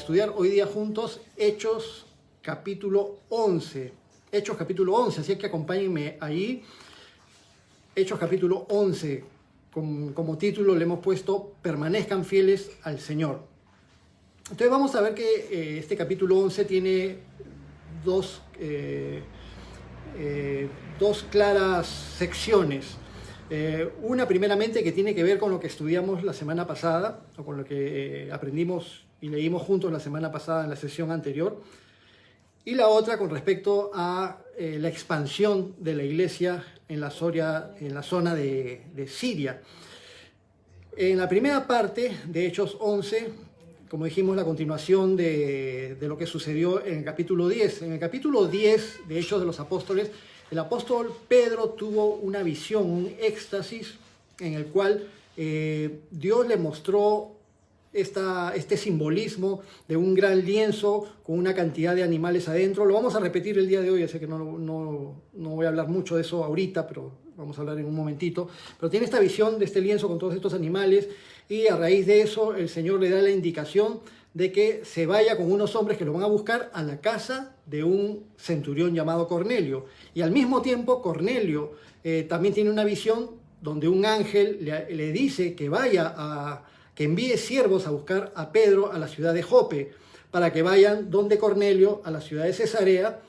estudiar hoy día juntos Hechos capítulo 11. Hechos capítulo 11, así que acompáñenme ahí. Hechos capítulo 11, como título le hemos puesto Permanezcan fieles al Señor. Entonces vamos a ver que este capítulo 11 tiene dos claras secciones. Una primeramente que tiene que ver con lo que estudiamos la semana pasada, o con lo que aprendimos y leímos juntos la semana pasada en la sesión anterior, y la otra con respecto a la expansión de la iglesia en la zona de Siria. En la primera parte de Hechos 11, como dijimos, la continuación de lo que sucedió en el capítulo 10. En el capítulo 10 de Hechos de los Apóstoles, el apóstol Pedro tuvo una visión, un éxtasis, en el cual Dios le mostró este simbolismo de un gran lienzo con una cantidad de animales adentro. Lo vamos a repetir el día de hoy, así que no voy a hablar mucho de eso ahorita, pero vamos a hablar en un momentito. Pero tiene esta visión de este lienzo con todos estos animales, y a raíz de eso el Señor le da la indicación de que se vaya con unos hombres que lo van a buscar a la casa de un centurión llamado Cornelio. Y al mismo tiempo Cornelio también tiene una visión donde un ángel le dice que que envíe siervos a buscar a Pedro a la ciudad de Jope, para que vayan donde Cornelio, a la ciudad de Cesarea,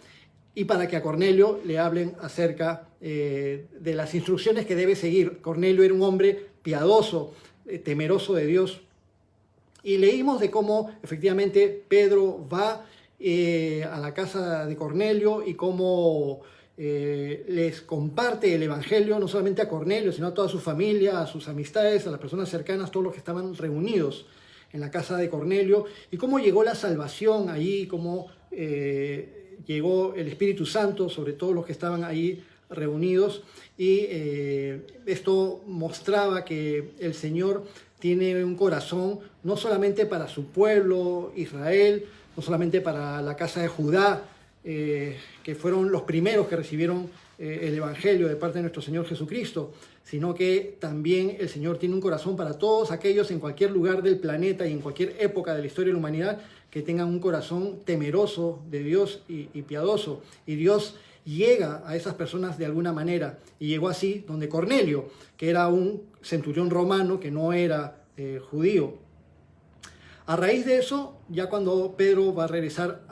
y para que a Cornelio le hablen acerca de las instrucciones que debe seguir. Cornelio era un hombre piadoso, temeroso de Dios. Y leímos de cómo efectivamente Pedro va a la casa de Cornelio y cómo les comparte el evangelio no solamente a Cornelio, sino a toda su familia, a sus amistades, a las personas cercanas, todos los que estaban reunidos en la casa de Cornelio, y cómo llegó la salvación allí, cómo llegó el Espíritu Santo sobre todos los que estaban ahí reunidos. Y esto mostraba que el Señor tiene un corazón no solamente para su pueblo Israel, no solamente para la casa de Judá, que fueron los primeros que recibieron el Evangelio de parte de nuestro Señor Jesucristo, sino que también el Señor tiene un corazón para todos aquellos en cualquier lugar del planeta y en cualquier época de la historia de la humanidad que tengan un corazón temeroso de Dios y piadoso. Y Dios llega a esas personas de alguna manera, y llegó así donde Cornelio, que era un centurión romano que no era judío. A raíz de eso, ya cuando Pedro va a regresar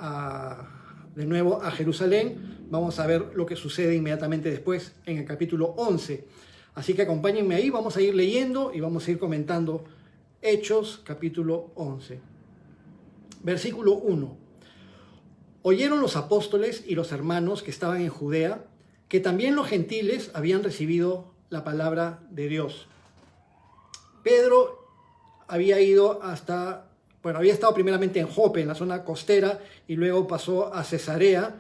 de nuevo a Jerusalén, vamos a ver lo que sucede inmediatamente después en el capítulo 11. Así que acompáñenme ahí, vamos a ir leyendo y vamos a ir comentando Hechos capítulo 11. Versículo 1. Oyeron los apóstoles y los hermanos que estaban en Judea que también los gentiles habían recibido la palabra de Dios. Pedro había había estado primeramente en Jope, en la zona costera, y luego pasó a Cesarea,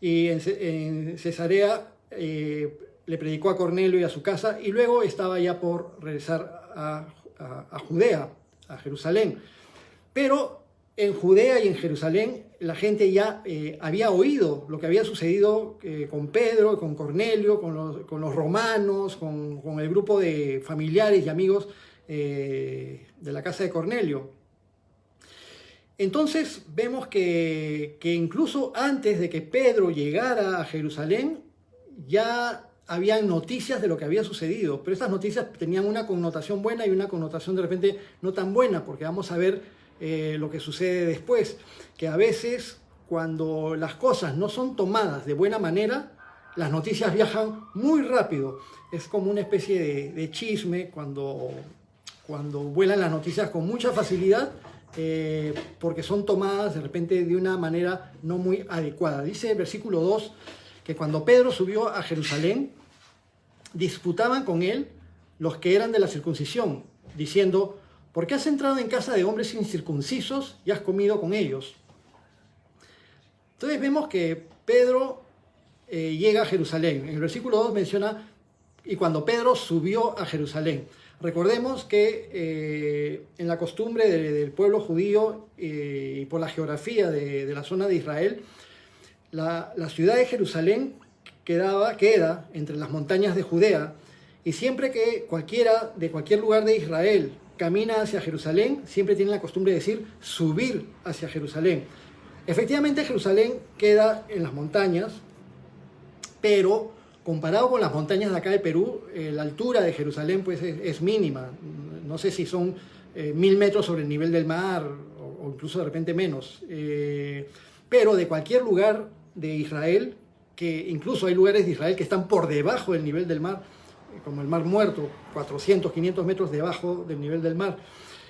y en Cesarea le predicó a Cornelio y a su casa, y luego estaba ya por regresar a Judea, a Jerusalén. Pero en Judea y en Jerusalén la gente ya había oído lo que había sucedido con Pedro, con Cornelio, con los romanos, con el grupo de familiares y amigos de la casa de Cornelio. Entonces vemos que incluso antes de que Pedro llegara a Jerusalén, ya habían noticias de lo que había sucedido, pero estas noticias tenían una connotación buena y una connotación de repente no tan buena, porque vamos a ver lo que sucede después, que a veces cuando las cosas no son tomadas de buena manera, las noticias viajan muy rápido. Es como una especie de chisme cuando vuelan las noticias con mucha facilidad, porque son tomadas de repente de una manera no muy adecuada. Dice el versículo 2 que cuando Pedro subió a Jerusalén, disputaban con él los que eran de la circuncisión, diciendo: ¿por qué has entrado en casa de hombres incircuncisos y has comido con ellos? Entonces vemos que Pedro llega a Jerusalén. En el versículo 2 menciona: y cuando Pedro subió a Jerusalén. Recordemos que en la costumbre del pueblo judío y por la geografía de la zona de Israel, la ciudad de Jerusalén queda entre las montañas de Judea, y siempre que cualquiera de cualquier lugar de Israel camina hacia Jerusalén, siempre tienen la costumbre de decir subir hacia Jerusalén. Efectivamente, Jerusalén queda en las montañas, pero comparado con las montañas de acá de Perú, la altura de Jerusalén pues, es mínima. No sé si son 1000 metros sobre el nivel del mar o incluso de repente menos. Pero de cualquier lugar de Israel, que incluso hay lugares de Israel que están por debajo del nivel del mar, como el Mar Muerto, 400, 500 metros debajo del nivel del mar.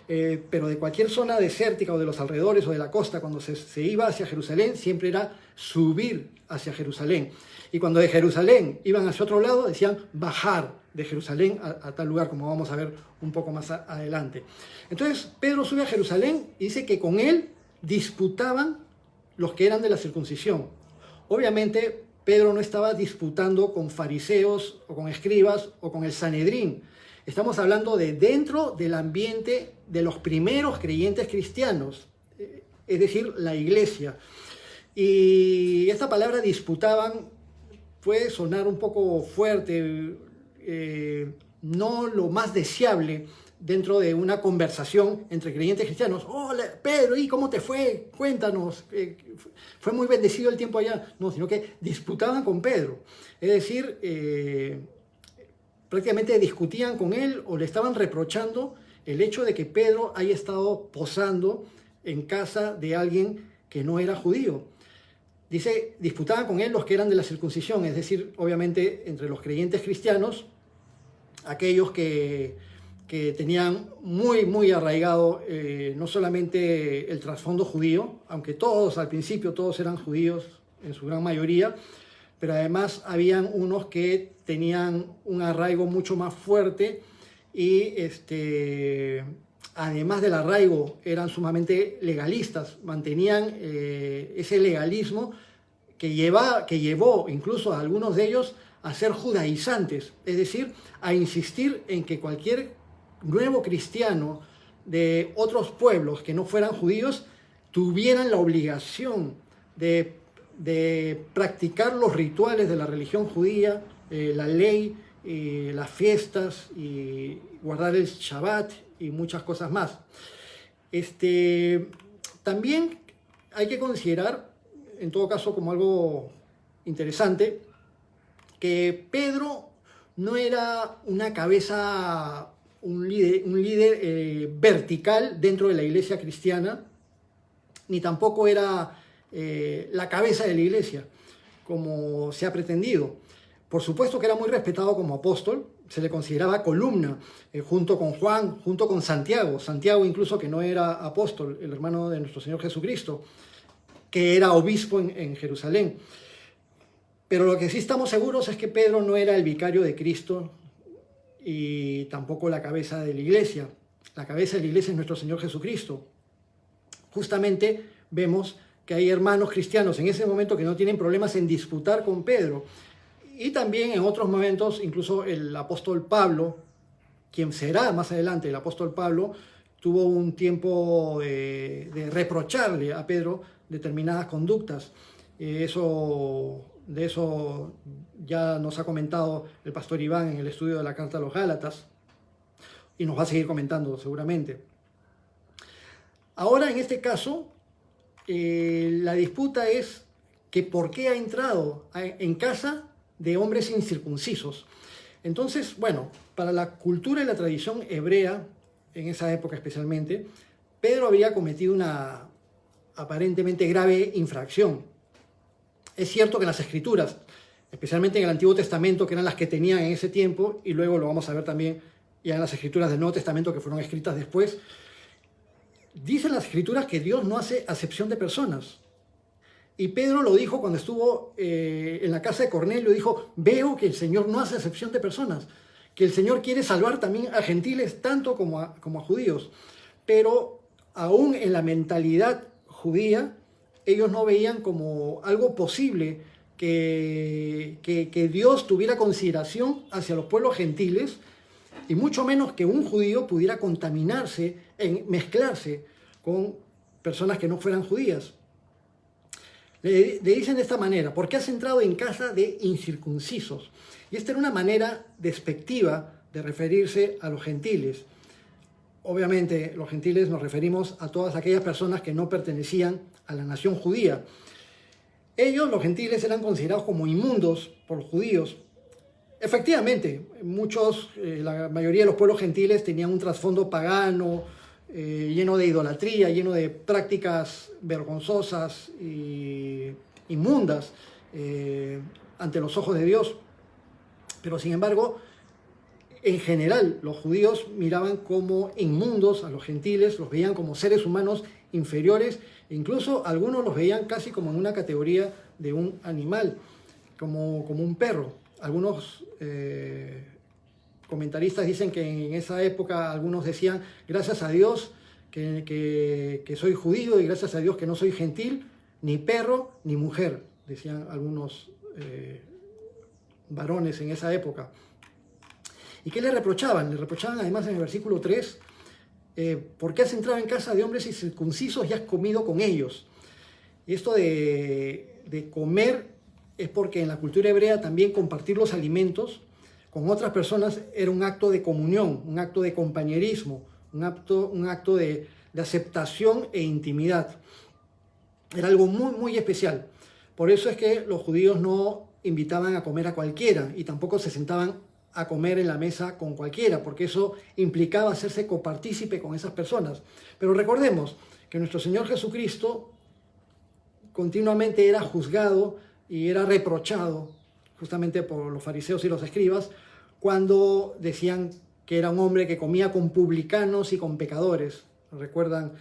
Pero de cualquier zona desértica o de los alrededores o de la costa, cuando se iba hacia Jerusalén, siempre era subir hacia Jerusalén. Y cuando de Jerusalén iban hacia otro lado, decían bajar de Jerusalén a tal lugar, como vamos a ver un poco más adelante. Entonces Pedro sube a Jerusalén y dice que con él disputaban los que eran de la circuncisión. Obviamente Pedro no estaba disputando con fariseos o con escribas o con el Sanedrín. Estamos hablando de dentro del ambiente de los primeros creyentes cristianos, es decir, la iglesia. Y esta palabra disputaban puede sonar un poco fuerte, no lo más deseable dentro de una conversación entre creyentes cristianos. Hola, Pedro, ¿y cómo te fue? Cuéntanos. ¿Fue muy bendecido el tiempo allá? No, sino que disputaban con Pedro. Es decir, prácticamente discutían con él o le estaban reprochando el hecho de que Pedro haya estado posando en casa de alguien que no era judío. Dice, disputaban con él los que eran de la circuncisión, es decir, obviamente entre los creyentes cristianos, aquellos que tenían muy arraigado no solamente el trasfondo judío, aunque todos al principio todos eran judíos en su gran mayoría, pero además habían unos que tenían un arraigo mucho más fuerte y además del arraigo eran sumamente legalistas, mantenían ese legalismo que llevó incluso a algunos de ellos a ser judaizantes, es decir, a insistir en que cualquier nuevo cristiano de otros pueblos que no fueran judíos tuvieran la obligación de practicar los rituales de la religión judía, la ley, las fiestas y guardar el Shabbat y muchas cosas más. También hay que considerar, en todo caso como algo interesante, que Pedro no era una cabeza, un líder vertical dentro de la iglesia cristiana, ni tampoco era la cabeza de la iglesia, como se ha pretendido. Por supuesto que era muy respetado como apóstol, se le consideraba columna, junto con Juan, junto con Santiago incluso que no era apóstol, el hermano de nuestro Señor Jesucristo, que era obispo en Jerusalén. Pero lo que sí estamos seguros es que Pedro no era el vicario de Cristo y tampoco la cabeza de la iglesia. La cabeza de la iglesia es nuestro Señor Jesucristo. Justamente vemos que hay hermanos cristianos en ese momento que no tienen problemas en disputar con Pedro. Y también en otros momentos, incluso el apóstol Pablo, quien será más adelante el apóstol Pablo, tuvo un tiempo de reprocharle a Pedro determinadas conductas. De eso ya nos ha comentado el pastor Iván en el estudio de la carta a los Gálatas y nos va a seguir comentando seguramente. Ahora, en este caso, la disputa es que por qué ha entrado en casa de hombres incircuncisos. Entonces, bueno, para la cultura y la tradición hebrea, en esa época especialmente, Pedro había cometido una aparentemente grave infracción. Es cierto que en las Escrituras, especialmente en el Antiguo Testamento, que eran las que tenían en ese tiempo, y luego lo vamos a ver también ya en las Escrituras del Nuevo Testamento que fueron escritas después, dicen las Escrituras que Dios no hace acepción de personas. Y Pedro lo dijo cuando estuvo en la casa de Cornelio, dijo, veo que el Señor no hace acepción de personas, que el Señor quiere salvar también a gentiles tanto como a judíos. Pero aún en la mentalidad judía, ellos no veían como algo posible que Dios tuviera consideración hacia los pueblos gentiles, y mucho menos que un judío pudiera contaminarse, mezclarse con personas que no fueran judías. Le dicen de esta manera, ¿por qué has entrado en casa de incircuncisos? Y esta era una manera despectiva de referirse a los gentiles. obviamente los gentiles nos referimos a todas aquellas personas que no pertenecían a la nación judía. Ellos, los gentiles, eran considerados como inmundos por los judíos. Efectivamente, la mayoría de los pueblos gentiles tenían un trasfondo pagano, lleno de idolatría, lleno de prácticas vergonzosas y inmundas ante los ojos de Dios. Pero sin embargo, en general, los judíos miraban como inmundos a los gentiles, los veían como seres humanos inferiores, e incluso algunos los veían casi como en una categoría de un animal, como un perro. Algunos comentaristas dicen que en esa época algunos decían, gracias a Dios que soy judío y gracias a Dios que no soy gentil, ni perro ni mujer, decían algunos varones en esa época. ¿Y qué le reprochaban? Le reprochaban además en el versículo 3, ¿por qué has entrado en casa de hombres incircuncisos y has comido con ellos? Y esto de comer es porque en la cultura hebrea también compartir los alimentos con otras personas era un acto de comunión, un acto de compañerismo, un acto de aceptación e intimidad. Era algo muy, muy especial. Por eso es que los judíos no invitaban a comer a cualquiera y tampoco se sentaban a comer en la mesa con cualquiera, porque eso implicaba hacerse copartícipe con esas personas. Pero recordemos que nuestro Señor Jesucristo continuamente era juzgado y era reprochado justamente por los fariseos y los escribas cuando decían que era un hombre que comía con publicanos y con pecadores. ¿Recuerdan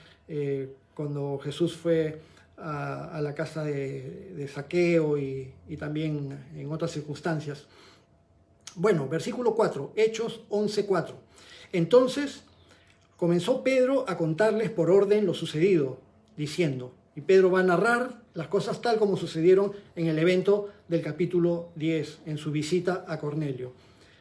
cuando Jesús fue a la casa de Zaqueo y también en otras circunstancias? Bueno, versículo 4, Hechos 11:4. Entonces comenzó Pedro a contarles por orden lo sucedido, diciendo, y Pedro va a narrar las cosas tal como sucedieron en el evento del capítulo 10, en su visita a Cornelio.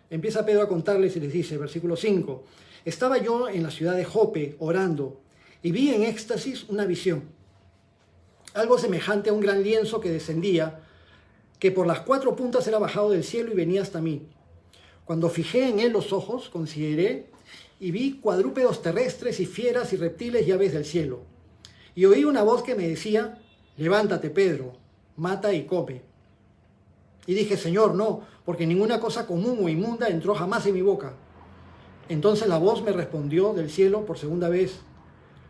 Empieza Pedro a contarles y les dice, versículo 5, estaba yo en la ciudad de Jope orando y vi en éxtasis una visión, algo semejante a un gran lienzo que descendía, que por las 4 puntas era bajado del cielo y venía hasta mí. Cuando fijé en él los ojos, consideré y vi cuadrúpedos terrestres y fieras y reptiles y aves del cielo. Y oí una voz que me decía, levántate, Pedro, mata y come. Y dije, Señor, no, porque ninguna cosa común o inmunda entró jamás en mi boca. Entonces la voz me respondió del cielo por segunda vez,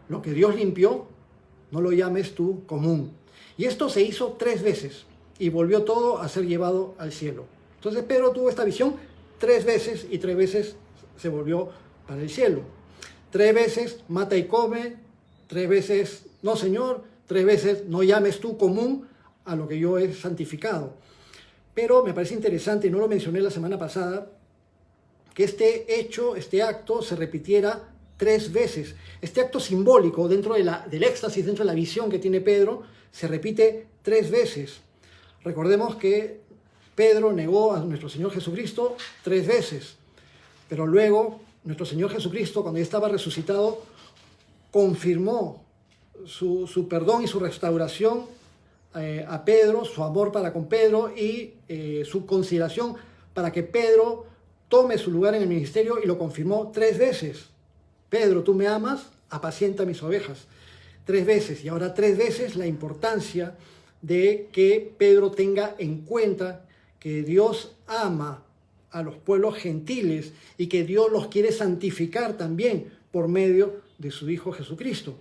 lo que Dios limpió, no lo llames tú común. Y esto se hizo 3 veces y volvió todo a ser llevado al cielo. Entonces Pedro tuvo esta visión 3 veces y 3 veces se volvió para el cielo. 3 veces mata y come, 3 veces no, Señor, 3 veces no llames tú común a lo que yo he santificado. Pero me parece interesante, y no lo mencioné la semana pasada, que este acto se repitiera 3 veces. Este acto simbólico dentro del éxtasis, dentro de la visión que tiene Pedro, se repite 3 veces. Recordemos que Pedro negó a nuestro Señor Jesucristo 3 veces, pero luego nuestro Señor Jesucristo, cuando ya estaba resucitado, confirmó su perdón y su restauración a Pedro, su amor para con Pedro y su consideración para que Pedro tome su lugar en el ministerio, y lo confirmó 3 veces. Pedro, tú me amas, apacienta mis ovejas. 3 veces, y ahora 3 veces la importancia de que Pedro tenga en cuenta que Dios ama a los pueblos gentiles y que Dios los quiere santificar también por medio de su Hijo Jesucristo.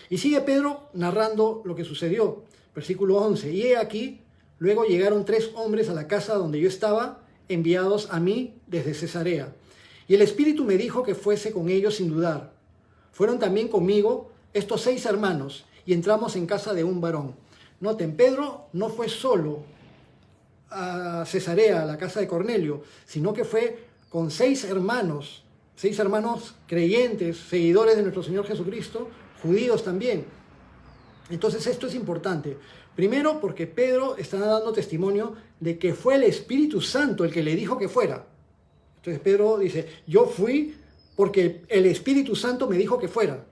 Y sigue Pedro narrando lo que sucedió. Versículo 11. Y he aquí, luego llegaron 3 hombres a la casa donde yo estaba, enviados a mí desde Cesarea. Y el Espíritu me dijo que fuese con ellos sin dudar. Fueron también conmigo estos 6 hermanos y entramos en casa de un varón. Noten, Pedro no fue solo a Cesarea, a la casa de Cornelio, sino que fue con 6 hermanos creyentes, seguidores de nuestro Señor Jesucristo, judíos también. Entonces esto es importante. Primero porque Pedro está dando testimonio de que fue el Espíritu Santo el que le dijo que fuera. Entonces Pedro dice, yo fui porque el Espíritu Santo me dijo que fuera.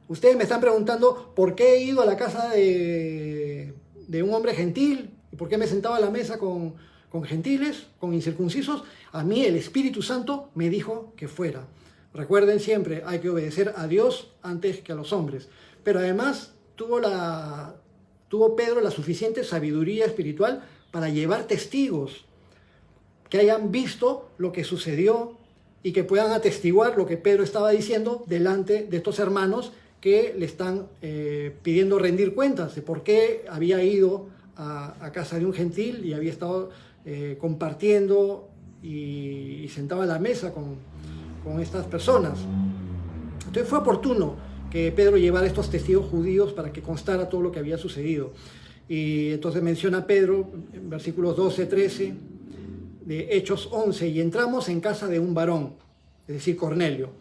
Ustedes me están preguntando por qué he ido a la casa de un hombre gentil y por qué me sentaba a la mesa con gentiles, con incircuncisos. A mí el Espíritu Santo me dijo que fuera. Recuerden siempre, hay que obedecer a Dios antes que a los hombres. Pero además tuvo Pedro la suficiente sabiduría espiritual para llevar testigos que hayan visto lo que sucedió y que puedan atestiguar lo que Pedro estaba diciendo delante de estos hermanos que le están pidiendo rendir cuentas de por qué había ido a casa de un gentil y había estado compartiendo y sentado a la mesa con estas personas. Entonces fue oportuno que Pedro llevara estos testigos judíos para que constara todo lo que había sucedido. Y entonces menciona Pedro en versículos 12, 13 de Hechos 11, y entramos en casa de un varón, es decir, Cornelio,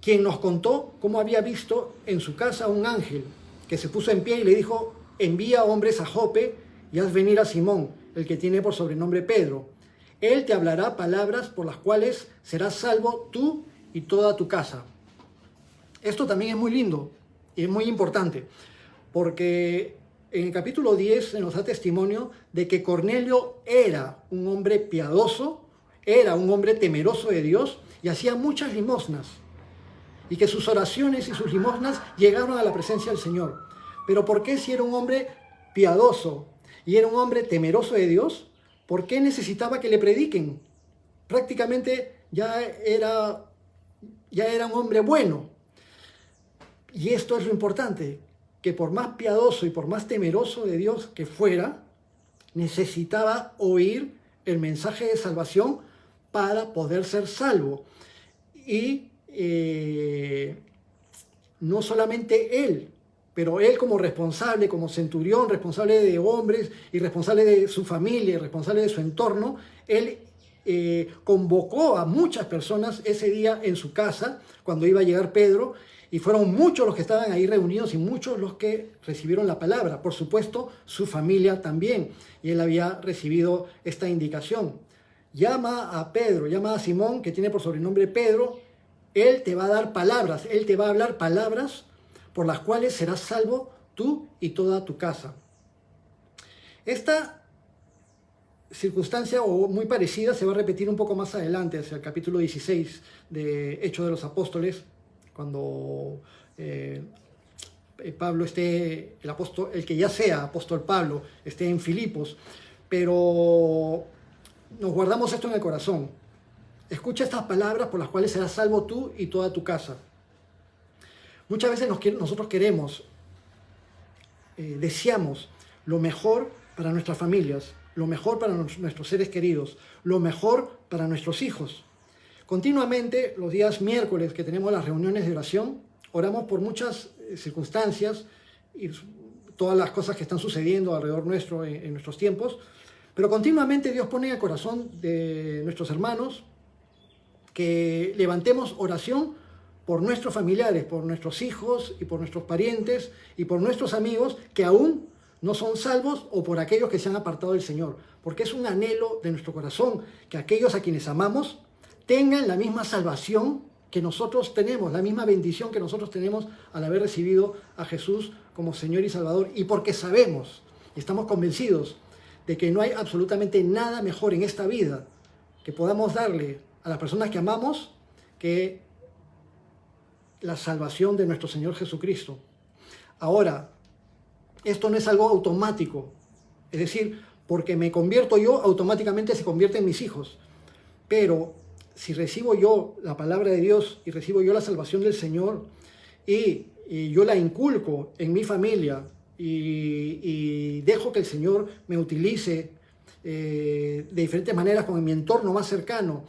quien nos contó cómo había visto en su casa un ángel que se puso en pie y le dijo: envía hombres a Jope y haz venir a Simón, el que tiene por sobrenombre Pedro. Él te hablará palabras por las cuales serás salvo tú y toda tu casa. Esto también es muy lindo y es muy importante, porque en el capítulo 10 se nos da testimonio de que Cornelio era un hombre piadoso, era un hombre temeroso de Dios y hacía muchas limosnas. Y que sus oraciones y sus limosnas llegaron a la presencia del Señor. Pero ¿por qué si era un hombre piadoso y era un hombre temeroso de Dios? ¿Por qué necesitaba que le prediquen? Prácticamente ya era un hombre bueno. Y esto es lo importante, que por más piadoso y por más temeroso de Dios que fuera, necesitaba oír el mensaje de salvación para poder ser salvo. Y no solamente él, pero él como responsable, como centurión, responsable de hombres y responsable de su familia y responsable de su entorno, él convocó a muchas personas ese día en su casa cuando iba a llegar Pedro, y fueron muchos los que estaban ahí reunidos y muchos los que recibieron la palabra. Por supuesto, su familia también, y él había recibido esta indicación. Llama a Pedro, llama a Simón, que tiene por sobrenombre Pedro. Él te va a dar palabras, él te va a hablar palabras por las cuales serás salvo tú y toda tu casa. Esta circunstancia, o muy parecida, se va a repetir un poco más adelante, hacia el capítulo 16 de Hechos de los Apóstoles, cuando Pablo esté, el que ya sea apóstol Pablo, esté en Filipos. Pero nos guardamos esto en el corazón. Escucha estas palabras por las cuales serás salvo tú y toda tu casa. Muchas veces nosotros queremos, deseamos lo mejor para nuestras familias, lo mejor para nuestros seres queridos, lo mejor para nuestros hijos. Continuamente, los días miércoles que tenemos las reuniones de oración, oramos por muchas circunstancias y todas las cosas que están sucediendo alrededor nuestro en nuestros tiempos, pero continuamente Dios pone en el corazón de nuestros hermanos que levantemos oración por nuestros familiares, por nuestros hijos y por nuestros parientes y por nuestros amigos que aún no son salvos, o por aquellos que se han apartado del Señor, porque es un anhelo de nuestro corazón que aquellos a quienes amamos tengan la misma salvación que nosotros tenemos, la misma bendición que nosotros tenemos al haber recibido a Jesús como Señor y Salvador, y porque sabemos y estamos convencidos de que no hay absolutamente nada mejor en esta vida que podamos darle a las personas que amamos que la salvación de nuestro Señor Jesucristo. Ahora, esto no es algo automático, es decir, porque me convierto yo, automáticamente se convierten mis hijos, pero si recibo yo la palabra de Dios y recibo yo la salvación del Señor y yo la inculco en mi familia y dejo que el Señor me utilice de diferentes maneras con mi entorno más cercano,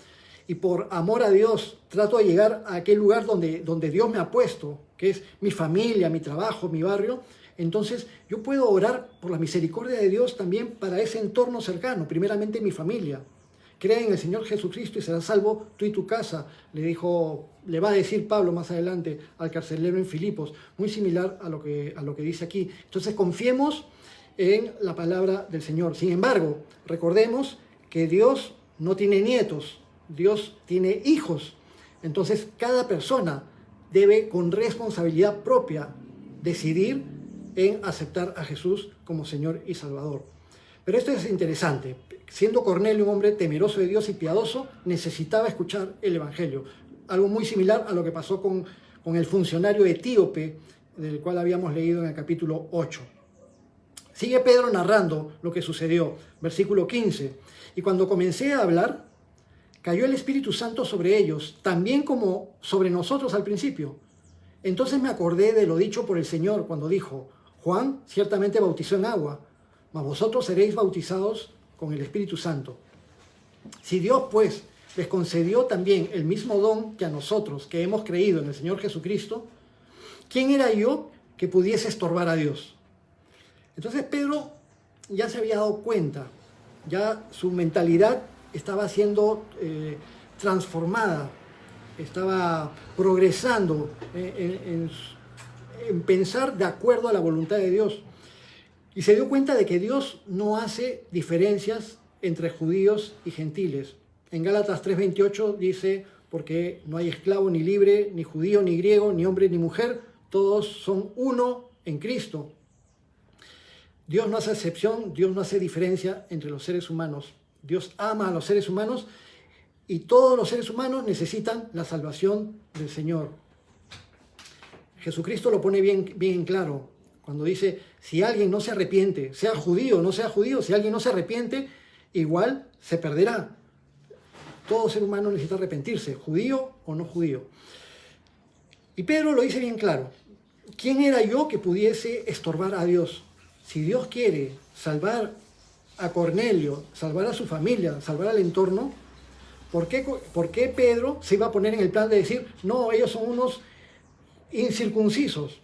y por amor a Dios trato de llegar a aquel lugar donde Dios me ha puesto, que es mi familia, mi trabajo, mi barrio, entonces yo puedo orar por la misericordia de Dios también para ese entorno cercano, primeramente mi familia. Cree en el Señor Jesucristo y serás salvo tú y tu casa, le va a decir Pablo más adelante al carcelero en Filipos, muy similar a lo que dice aquí. Entonces confiemos en la palabra del Señor. Sin embargo, recordemos que Dios no tiene nietos, Dios tiene hijos. Entonces cada persona debe con responsabilidad propia decidir en aceptar a Jesús como Señor y Salvador. Pero esto es interesante. Siendo Cornelio un hombre temeroso de Dios y piadoso, necesitaba escuchar el Evangelio. algo muy similar a lo que pasó con el funcionario etíope, del cual habíamos leído en el capítulo 8. Sigue Pedro narrando lo que sucedió, versículo 15. Y cuando comencé a hablar, cayó el Espíritu Santo sobre ellos, también como sobre nosotros al principio. Entonces me acordé de lo dicho por el Señor cuando dijo: Juan ciertamente bautizó en agua, mas vosotros seréis bautizados con el Espíritu Santo. Si Dios, pues, les concedió también el mismo don que a nosotros, que hemos creído en el Señor Jesucristo, ¿quién era yo que pudiese estorbar a Dios? Entonces Pedro ya se había dado cuenta, ya su mentalidad estaba siendo transformada, estaba progresando en pensar de acuerdo a la voluntad de Dios. Y se dio cuenta de que Dios no hace diferencias entre judíos y gentiles. En Gálatas 3:28 dice: porque no hay esclavo ni libre, ni judío ni griego, ni hombre ni mujer, todos son uno en Cristo. Dios no hace excepción, Dios no hace diferencia entre los seres humanos. Dios ama a los seres humanos y todos los seres humanos necesitan la salvación del Señor. Jesucristo lo pone bien en claro cuando dice: si alguien no se arrepiente, sea judío o no sea judío, si alguien no se arrepiente, igual se perderá. Todo ser humano necesita arrepentirse, judío o no judío. Y Pedro lo dice bien claro: ¿quién era yo que pudiese estorbar a Dios? Si Dios quiere salvar a Cornelio, salvar a su familia, salvar al entorno, ¿por qué Pedro se iba a poner en el plan de decir: no, ellos son unos incircuncisos?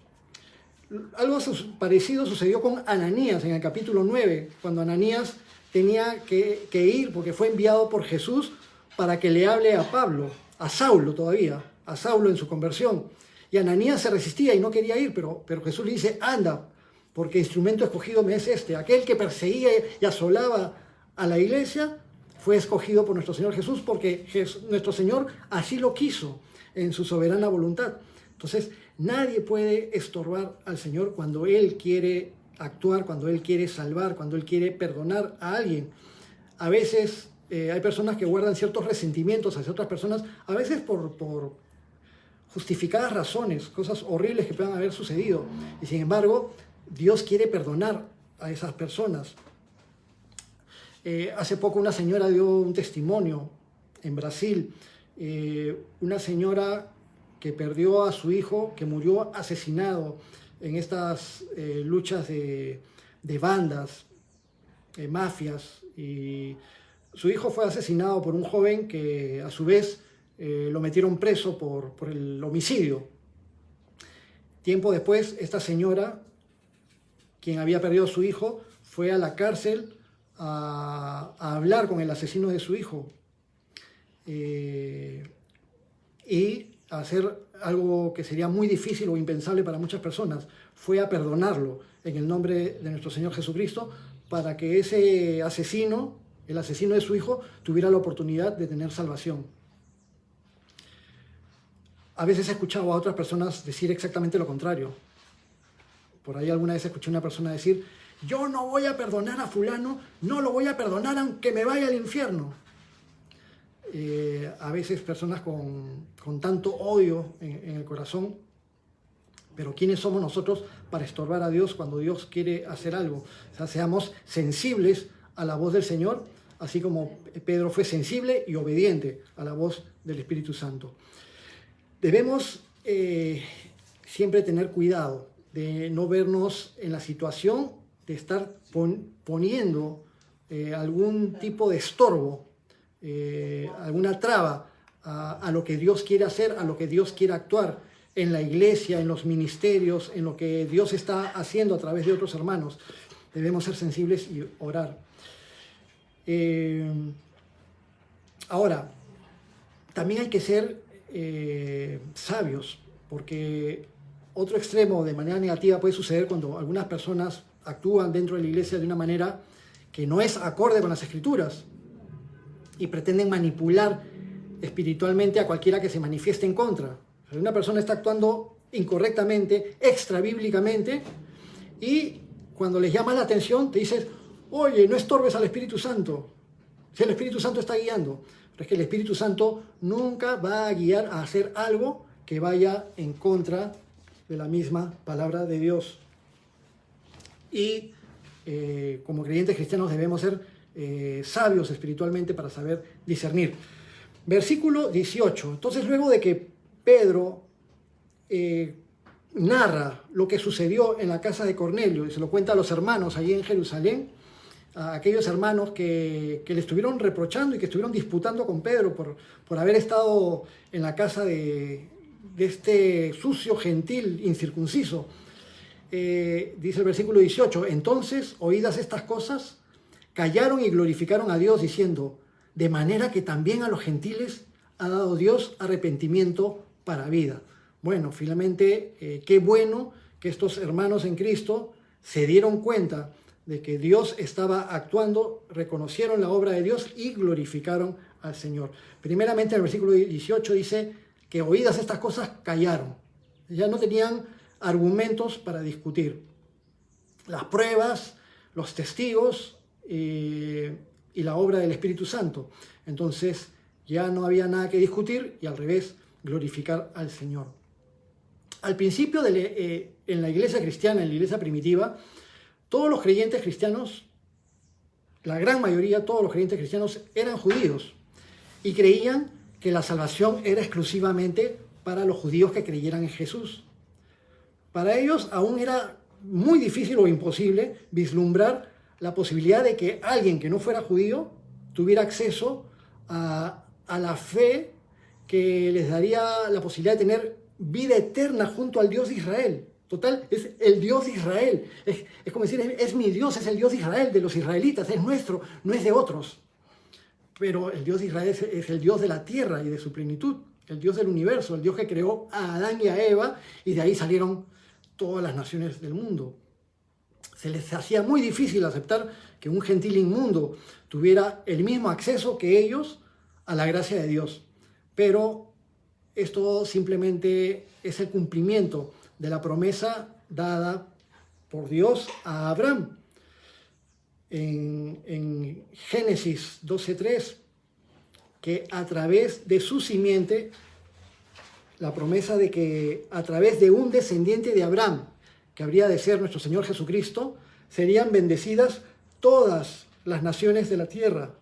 Algo parecido sucedió con Ananías en el capítulo 9, cuando Ananías tenía que ir porque fue enviado por Jesús para que le hable a Pablo, a Saulo todavía, a Saulo en su conversión. Y Ananías se resistía y no quería ir, pero Jesús le dice: anda, porque instrumento escogido me es este. Aquel que perseguía y asolaba a la iglesia fue escogido por nuestro Señor Jesús, porque nuestro Señor así lo quiso en su soberana voluntad. Entonces, nadie puede estorbar al Señor cuando Él quiere actuar, cuando Él quiere salvar, cuando Él quiere perdonar a alguien. A veces hay personas que guardan ciertos resentimientos hacia otras personas, a veces por justificadas razones, cosas horribles que puedan haber sucedido. Y sin embargo, Dios quiere perdonar a esas personas. Hace poco una señora dio un testimonio en Brasil, una señora que perdió a su hijo, que murió asesinado en estas luchas de bandas, mafias, y su hijo fue asesinado por un joven que a su vez lo metieron preso por el homicidio. Tiempo después, esta señora, quien había perdido a su hijo, fue a la cárcel a hablar con el asesino de su hijo y a hacer algo que sería muy difícil o impensable para muchas personas. Fue a perdonarlo en el nombre de nuestro Señor Jesucristo, para que ese asesino, el asesino de su hijo, tuviera la oportunidad de tener salvación. A veces he escuchado a otras personas decir exactamente lo contrario. Por ahí alguna vez escuché a una persona decir: yo no voy a perdonar a fulano, no lo voy a perdonar aunque me vaya al infierno. A veces personas con tanto odio en el corazón. Pero ¿quiénes somos nosotros para estorbar a Dios cuando Dios quiere hacer algo? O sea, seamos sensibles a la voz del Señor, así como Pedro fue sensible y obediente a la voz del Espíritu Santo. Debemos siempre tener cuidado de no vernos en la situación de estar poniendo algún tipo de estorbo, alguna traba a lo que Dios quiere hacer, a lo que Dios quiere actuar en la iglesia, en los ministerios, en lo que Dios está haciendo a través de otros hermanos. Debemos ser sensibles y orar. Ahora, también hay que ser sabios, porque otro extremo de manera negativa puede suceder cuando algunas personas actúan dentro de la iglesia de una manera que no es acorde con las Escrituras y pretenden manipular espiritualmente a cualquiera que se manifieste en contra. O sea, una persona está actuando incorrectamente, extrabíblicamente, y cuando les llama la atención te dices: oye, no estorbes al Espíritu Santo, si el Espíritu Santo está guiando. Pero es que el Espíritu Santo nunca va a guiar a hacer algo que vaya en contra de la misma palabra de Dios. Y como creyentes cristianos debemos ser sabios espiritualmente para saber discernir. Versículo 18. Entonces, luego de que Pedro narra lo que sucedió en la casa de Cornelio y se lo cuenta a los hermanos allí en Jerusalén, a aquellos hermanos que le estuvieron reprochando y que estuvieron disputando con Pedro por haber estado en la casa de este sucio gentil incircunciso. Dice el versículo 18, entonces, oídas estas cosas, callaron y glorificaron a Dios diciendo, de manera que también a los gentiles ha dado Dios arrepentimiento para vida. Bueno, finalmente, qué bueno que estos hermanos en Cristo se dieron cuenta de que Dios estaba actuando, reconocieron la obra de Dios y glorificaron al Señor. Primeramente, en el versículo 18 dice que oídas estas cosas callaron. Ya no tenían argumentos para discutir. Las pruebas, los testigos y la obra del Espíritu Santo. Entonces ya no había nada que discutir y al revés, glorificar al Señor. Al principio en la iglesia cristiana, en la iglesia primitiva, todos los creyentes cristianos, la gran mayoría, todos los creyentes cristianos eran judíos y creían que la salvación era exclusivamente para los judíos que creyeran en Jesús. Para ellos aún era muy difícil o imposible vislumbrar la posibilidad de que alguien que no fuera judío tuviera acceso a la fe que les daría la posibilidad de tener vida eterna junto al Dios de Israel. Total, es el Dios de Israel. Es como decir, es mi Dios, es el Dios de Israel, de los israelitas, es nuestro, no es de otros. Pero el Dios de Israel es el Dios de la tierra y de su plenitud, el Dios del universo, el Dios que creó a Adán y a Eva, y de ahí salieron todas las naciones del mundo. Se les hacía muy difícil aceptar que un gentil inmundo tuviera el mismo acceso que ellos a la gracia de Dios. Pero esto simplemente es el cumplimiento de la promesa dada por Dios a Abraham. En Génesis 12:3, que a través de su simiente, la promesa de que a través de un descendiente de Abraham, que habría de ser nuestro Señor Jesucristo, serían bendecidas todas las naciones de la tierra,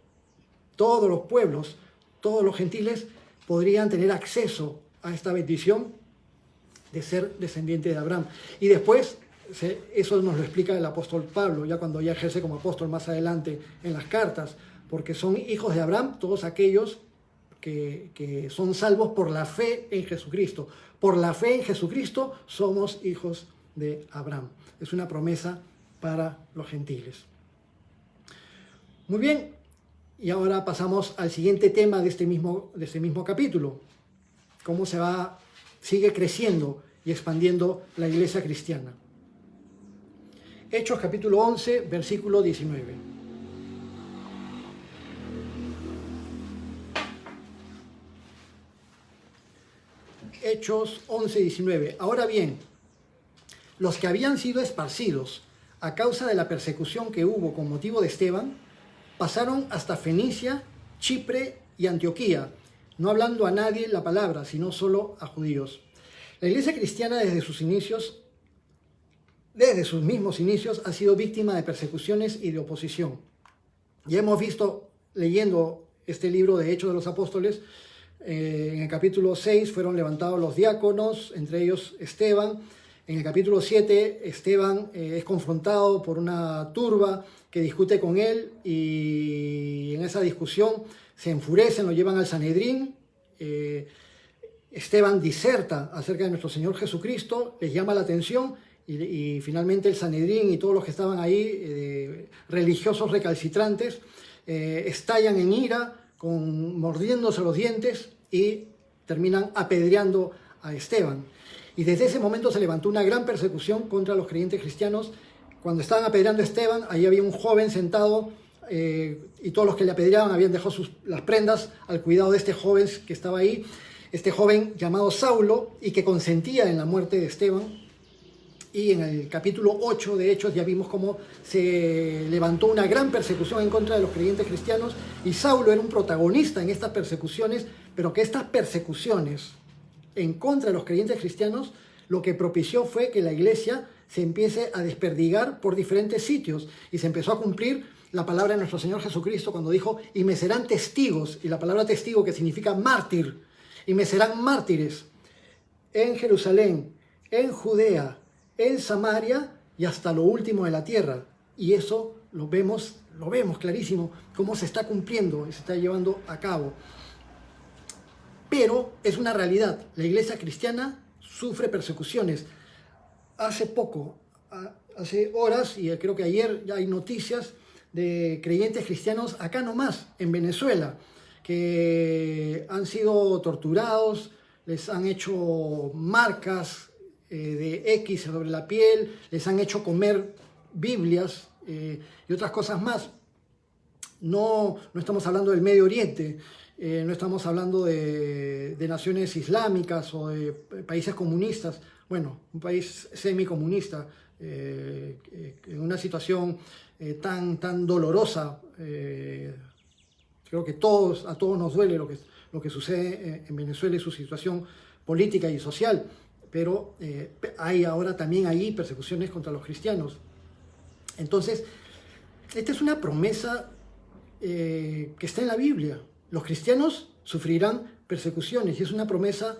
todos los pueblos, todos los gentiles podrían tener acceso a esta bendición de ser descendiente de Abraham. Y después, eso nos lo explica el apóstol Pablo, ya cuando ya ejerce como apóstol más adelante en las cartas, porque son hijos de Abraham todos aquellos que son salvos por la fe en Jesucristo. Por la fe en Jesucristo somos hijos de Abraham. Es una promesa para los gentiles. Muy bien, y ahora pasamos al siguiente tema de este mismo capítulo. Cómo sigue creciendo y expandiendo la iglesia cristiana. Hechos capítulo 11, versículo 19. Hechos 11, 19. Ahora bien, los que habían sido esparcidos a causa de la persecución que hubo con motivo de Esteban, pasaron hasta Fenicia, Chipre y Antioquía, no hablando a nadie la palabra, sino solo a judíos. La iglesia cristiana desde sus mismos inicios, ha sido víctima de persecuciones y de oposición. Ya hemos visto, leyendo este libro de Hechos de los Apóstoles, en el capítulo 6 fueron levantados los diáconos, entre ellos Esteban. En el capítulo 7, Esteban es confrontado por una turba que discute con él y en esa discusión se enfurecen, lo llevan al Sanedrín. Esteban diserta acerca de nuestro Señor Jesucristo, les llama la atención y finalmente el Sanedrín y todos los que estaban ahí, religiosos recalcitrantes, estallan en ira, mordiéndose los dientes y terminan apedreando a Esteban. Y desde ese momento se levantó una gran persecución contra los creyentes cristianos. Cuando estaban apedreando a Esteban, ahí había un joven sentado y todos los que le apedreaban habían dejado las prendas al cuidado de este joven que estaba ahí, este joven llamado Saulo y que consentía en la muerte de Esteban. y en el capítulo 8 de Hechos ya vimos cómo se levantó una gran persecución en contra de los creyentes cristianos, y Saulo era un protagonista en estas persecuciones, pero que estas persecuciones en contra de los creyentes cristianos lo que propició fue que la iglesia se empiece a desperdigar por diferentes sitios, y se empezó a cumplir la palabra de nuestro Señor Jesucristo cuando dijo: y me serán testigos, y la palabra testigo, que significa mártir, y me serán mártires en Jerusalén, en Judea, en Samaria y hasta lo último de la tierra. Y eso lo vemos clarísimo, cómo se está cumpliendo y se está llevando a cabo. Pero es una realidad, la iglesia cristiana sufre persecuciones. Hace poco, hace horas, y creo que ayer, ya hay noticias de creyentes cristianos acá nomás, en Venezuela, que han sido torturados, les han hecho marcas de X sobre la piel, les han hecho comer Biblias y otras cosas más. No estamos hablando del Medio Oriente, no estamos hablando de naciones islámicas o de países comunistas. Bueno, un país semicomunista, en una situación tan dolorosa. Creo que a todos nos duele lo que sucede en Venezuela y su situación política y social, pero hay ahora también ahí persecuciones contra los cristianos. Entonces, esta es una promesa que está en la Biblia. Los cristianos sufrirán persecuciones, y es una promesa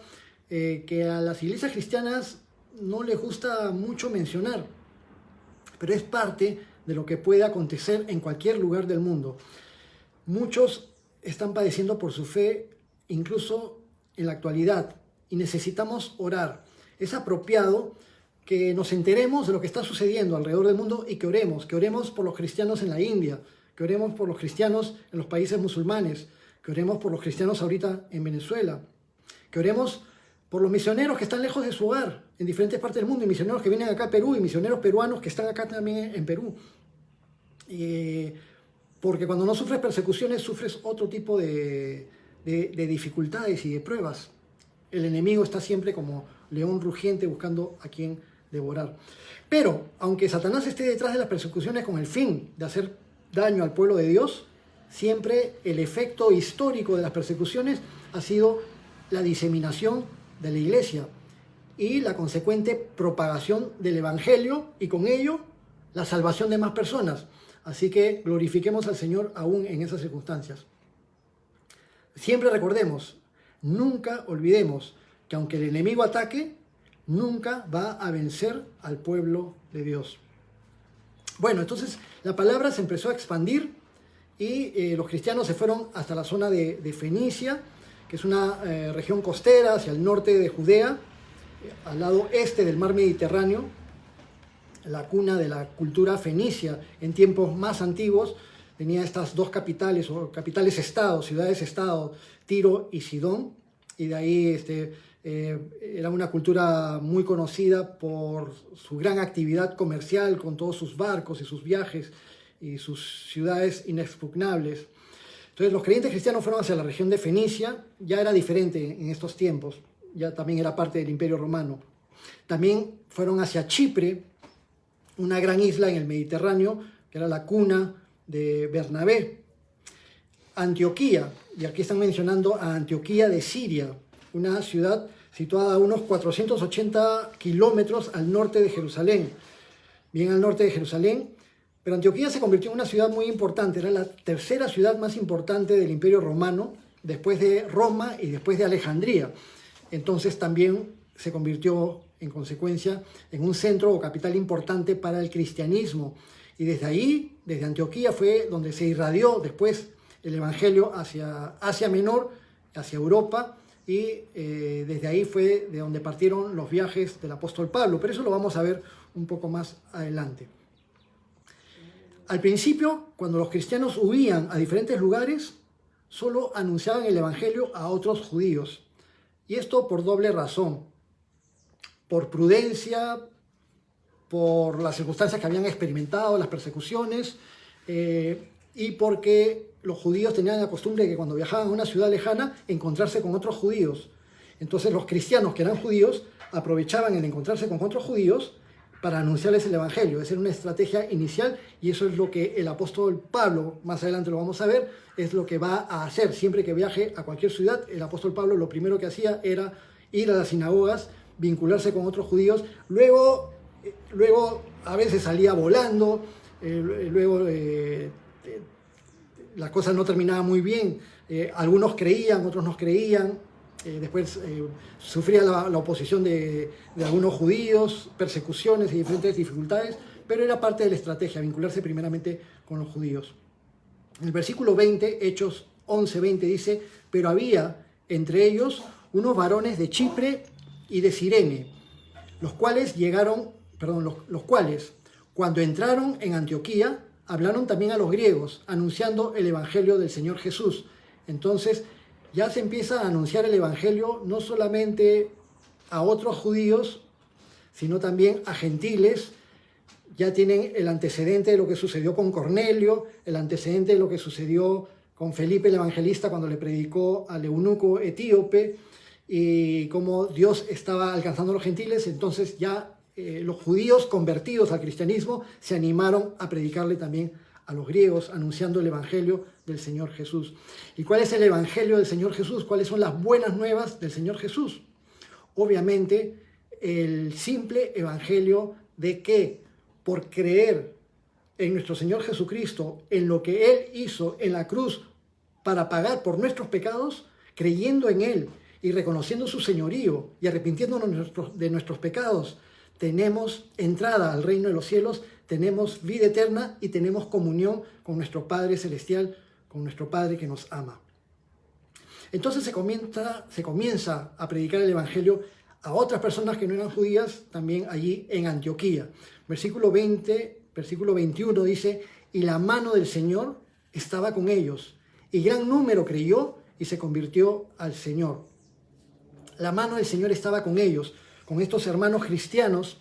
que a las iglesias cristianas no les gusta mucho mencionar, pero es parte de lo que puede acontecer en cualquier lugar del mundo. Muchos están padeciendo por su fe, incluso en la actualidad, y necesitamos orar. Es apropiado que nos enteremos de lo que está sucediendo alrededor del mundo y que oremos por los cristianos en la India, que oremos por los cristianos en los países musulmanes, que oremos por los cristianos ahorita en Venezuela, que oremos por los misioneros que están lejos de su hogar en diferentes partes del mundo, y misioneros que vienen acá a Perú, y misioneros peruanos que están acá también en Perú. Porque cuando no sufres persecuciones, sufres otro tipo de dificultades y de pruebas. El enemigo está siempre como león rugiente buscando a quien devorar. Pero, aunque Satanás esté detrás de las persecuciones con el fin de hacer daño al pueblo de Dios, siempre el efecto histórico de las persecuciones ha sido la diseminación de la iglesia y la consecuente propagación del evangelio, y con ello la salvación de más personas. Así que glorifiquemos al Señor aún en esas circunstancias. Siempre recordemos, nunca olvidemos que aunque el enemigo ataque, nunca va a vencer al pueblo de Dios. Bueno, entonces la palabra se empezó a expandir, y los cristianos se fueron hasta la zona de Fenicia, que es una región costera hacia el norte de Judea, al lado este del mar Mediterráneo, la cuna de la cultura fenicia. En tiempos más antiguos tenía estas dos capitales, o capitales-estado, ciudades-estado, Tiro y Sidón, y de ahí era una cultura muy conocida por su gran actividad comercial, con todos sus barcos y sus viajes y sus ciudades inexpugnables. Entonces los creyentes cristianos fueron hacia la región de Fenicia. Ya era diferente en estos tiempos, ya también era parte del Imperio Romano. También fueron hacia Chipre, una gran isla en el Mediterráneo, que era la cuna de Bernabé. Antioquía, y aquí están mencionando a Antioquía de Siria, una ciudad situada a unos 480 kilómetros al norte de Jerusalén, bien al norte de Jerusalén. Pero Antioquía se convirtió en una ciudad muy importante, era la tercera ciudad más importante del Imperio Romano, después de Roma y después de Alejandría. Entonces también se convirtió en consecuencia en un centro o capital importante para el cristianismo. Y desde ahí, desde Antioquía, fue donde se irradió después el evangelio hacia Asia Menor, hacia Europa, y desde ahí fue de donde partieron los viajes del apóstol Pablo. Pero eso lo vamos a ver un poco más adelante. Al principio, cuando los cristianos huían a diferentes lugares, solo anunciaban el evangelio a otros judíos. Y esto por doble razón: por prudencia, por las circunstancias que habían experimentado, las persecuciones, y porque los judíos tenían la costumbre de que cuando viajaban a una ciudad lejana, encontrarse con otros judíos. Entonces los cristianos que eran judíos aprovechaban el encontrarse con otros judíos para anunciarles el Evangelio. Esa era una estrategia inicial y eso es lo que el apóstol Pablo, más adelante lo vamos a ver, es lo que va a hacer. Siempre que viaje a cualquier ciudad, el apóstol Pablo lo primero que hacía era ir a las sinagogas, vincularse con otros judíos, luego a veces salía volando, la cosa no terminaba muy bien, algunos creían, otros no creían. Después sufría la oposición de algunos judíos, persecuciones y diferentes dificultades, pero era parte de la estrategia, vincularse primeramente con los judíos. En el versículo 20, Hechos 11:20 dice, pero había entre ellos unos varones de Chipre y de Cirene, los cuales, cuando entraron en Antioquía, hablaron también a los griegos, anunciando el Evangelio del Señor Jesús. Entonces, ya se empieza a anunciar el Evangelio no solamente a otros judíos, sino también a gentiles. Ya tienen el antecedente de lo que sucedió con Cornelio, el antecedente de lo que sucedió con Felipe el Evangelista cuando le predicó al eunuco etíope y cómo Dios estaba alcanzando a los gentiles. Entonces ya los judíos convertidos al cristianismo se animaron a predicarle también a los griegos, anunciando el Evangelio del Señor Jesús. ¿Y cuál es el Evangelio del Señor Jesús? ¿Cuáles son las buenas nuevas del Señor Jesús? Obviamente, el simple Evangelio de que por creer en nuestro Señor Jesucristo, en lo que Él hizo en la cruz para pagar por nuestros pecados, creyendo en Él y reconociendo su señorío y arrepintiéndonos de nuestros pecados, tenemos entrada al reino de los cielos, tenemos vida eterna y tenemos comunión con nuestro Padre Celestial, con nuestro Padre que nos ama. Entonces se comienza a predicar el Evangelio a otras personas que no eran judías, también allí en Antioquía. Versículo 21 dice, y la mano del Señor estaba con ellos, y gran número creyó y se convirtió al Señor. La mano del Señor estaba con ellos, con estos hermanos cristianos,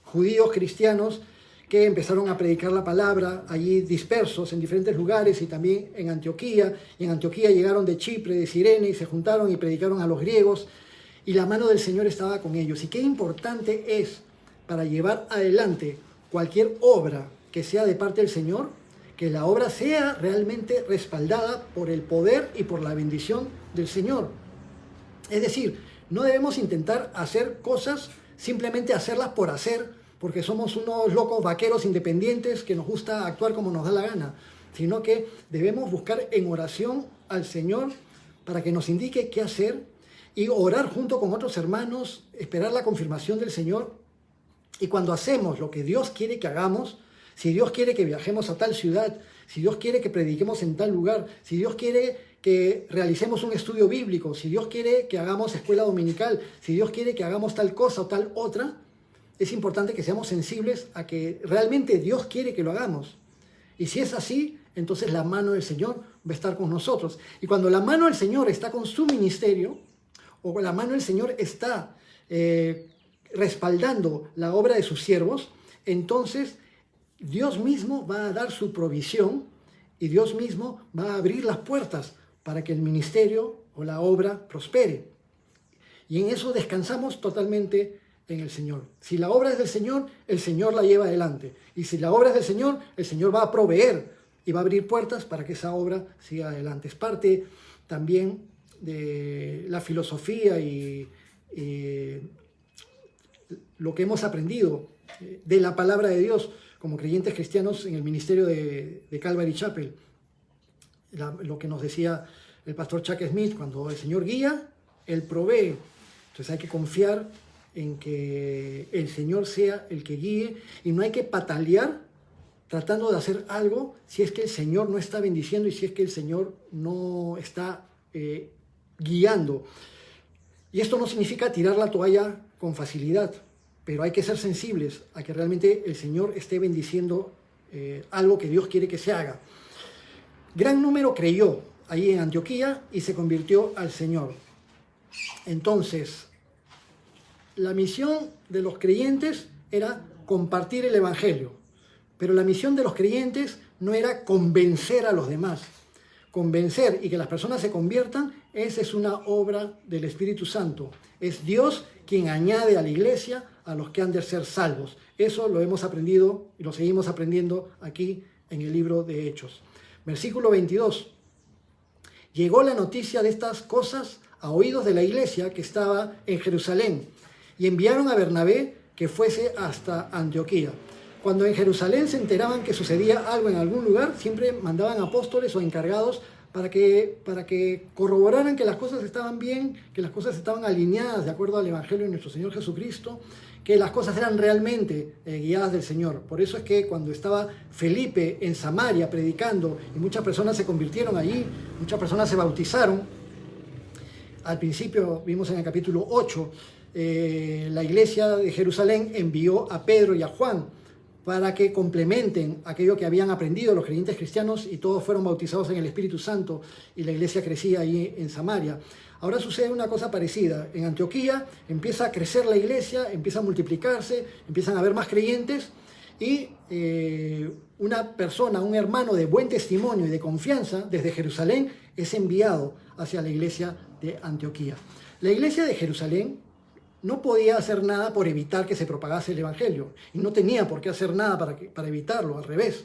judíos cristianos, que empezaron a predicar la palabra allí dispersos en diferentes lugares y también en Antioquía. Y en Antioquía llegaron de Chipre, de Cirene y se juntaron y predicaron a los griegos. Y la mano del Señor estaba con ellos. Y qué importante es para llevar adelante cualquier obra que sea de parte del Señor, que la obra sea realmente respaldada por el poder y por la bendición del Señor. Es decir, no debemos intentar hacer cosas, simplemente hacerlas por hacer, porque somos unos locos vaqueros independientes que nos gusta actuar como nos da la gana, sino que debemos buscar en oración al Señor para que nos indique qué hacer y orar junto con otros hermanos, esperar la confirmación del Señor. Y cuando hacemos lo que Dios quiere que hagamos, si Dios quiere que viajemos a tal ciudad, si Dios quiere que prediquemos en tal lugar, si Dios quiere que realicemos un estudio bíblico, si Dios quiere que hagamos escuela dominical, si Dios quiere que hagamos tal cosa o tal otra, es importante que seamos sensibles a que realmente Dios quiere que lo hagamos. Y si es así, entonces la mano del Señor va a estar con nosotros. Y cuando la mano del Señor está con su ministerio, o la mano del Señor está respaldando la obra de sus siervos, entonces Dios mismo va a dar su provisión y Dios mismo va a abrir las puertas para que el ministerio o la obra prospere. Y en eso descansamos totalmente en el Señor. Si la obra es del Señor, el Señor la lleva adelante. Y si la obra es del Señor, el Señor va a proveer y va a abrir puertas para que esa obra siga adelante. Es parte también de la filosofía y lo que hemos aprendido de la palabra de Dios como creyentes cristianos en el ministerio de Calvary Chapel. Lo que nos decía el pastor Chuck Smith, cuando el Señor guía, Él provee. Entonces hay que confiar en que el Señor sea el que guíe y no hay que patalear tratando de hacer algo si es que el Señor no está bendiciendo y si es que el Señor no está guiando. Y esto no significa tirar la toalla con facilidad, pero hay que ser sensibles a que realmente el Señor esté bendiciendo algo que Dios quiere que se haga. Gran número creyó ahí en Antioquía y se convirtió al Señor. Entonces, la misión de los creyentes era compartir el Evangelio, pero la misión de los creyentes no era convencer a los demás. Convencer y que las personas se conviertan, esa es una obra del Espíritu Santo. Es Dios quien añade a la iglesia a los que han de ser salvos. Eso lo hemos aprendido y lo seguimos aprendiendo aquí en el libro de Hechos. Versículo 22. Llegó la noticia de estas cosas a oídos de la iglesia que estaba en Jerusalén y enviaron a Bernabé que fuese hasta Antioquía. Cuando en Jerusalén se enteraban que sucedía algo en algún lugar, siempre mandaban apóstoles o encargados para que corroboraran que las cosas estaban bien, que las cosas estaban alineadas de acuerdo al Evangelio de nuestro Señor Jesucristo, que las cosas eran realmente guiadas del Señor. Por eso es que cuando estaba Felipe en Samaria predicando y muchas personas se convirtieron allí, muchas personas se bautizaron, al principio vimos en el capítulo 8, la iglesia de Jerusalén envió a Pedro y a Juan para que complementen aquello que habían aprendido los creyentes cristianos y todos fueron bautizados en el Espíritu Santo y la iglesia crecía ahí en Samaria. Ahora sucede una cosa parecida. En Antioquía empieza a crecer la iglesia, empieza a multiplicarse, empiezan a haber más creyentes y una persona, un hermano de buen testimonio y de confianza desde Jerusalén es enviado hacia la iglesia de Antioquía. La iglesia de Jerusalén no podía hacer nada por evitar que se propagase el Evangelio y no tenía por qué hacer nada para evitarlo, al revés,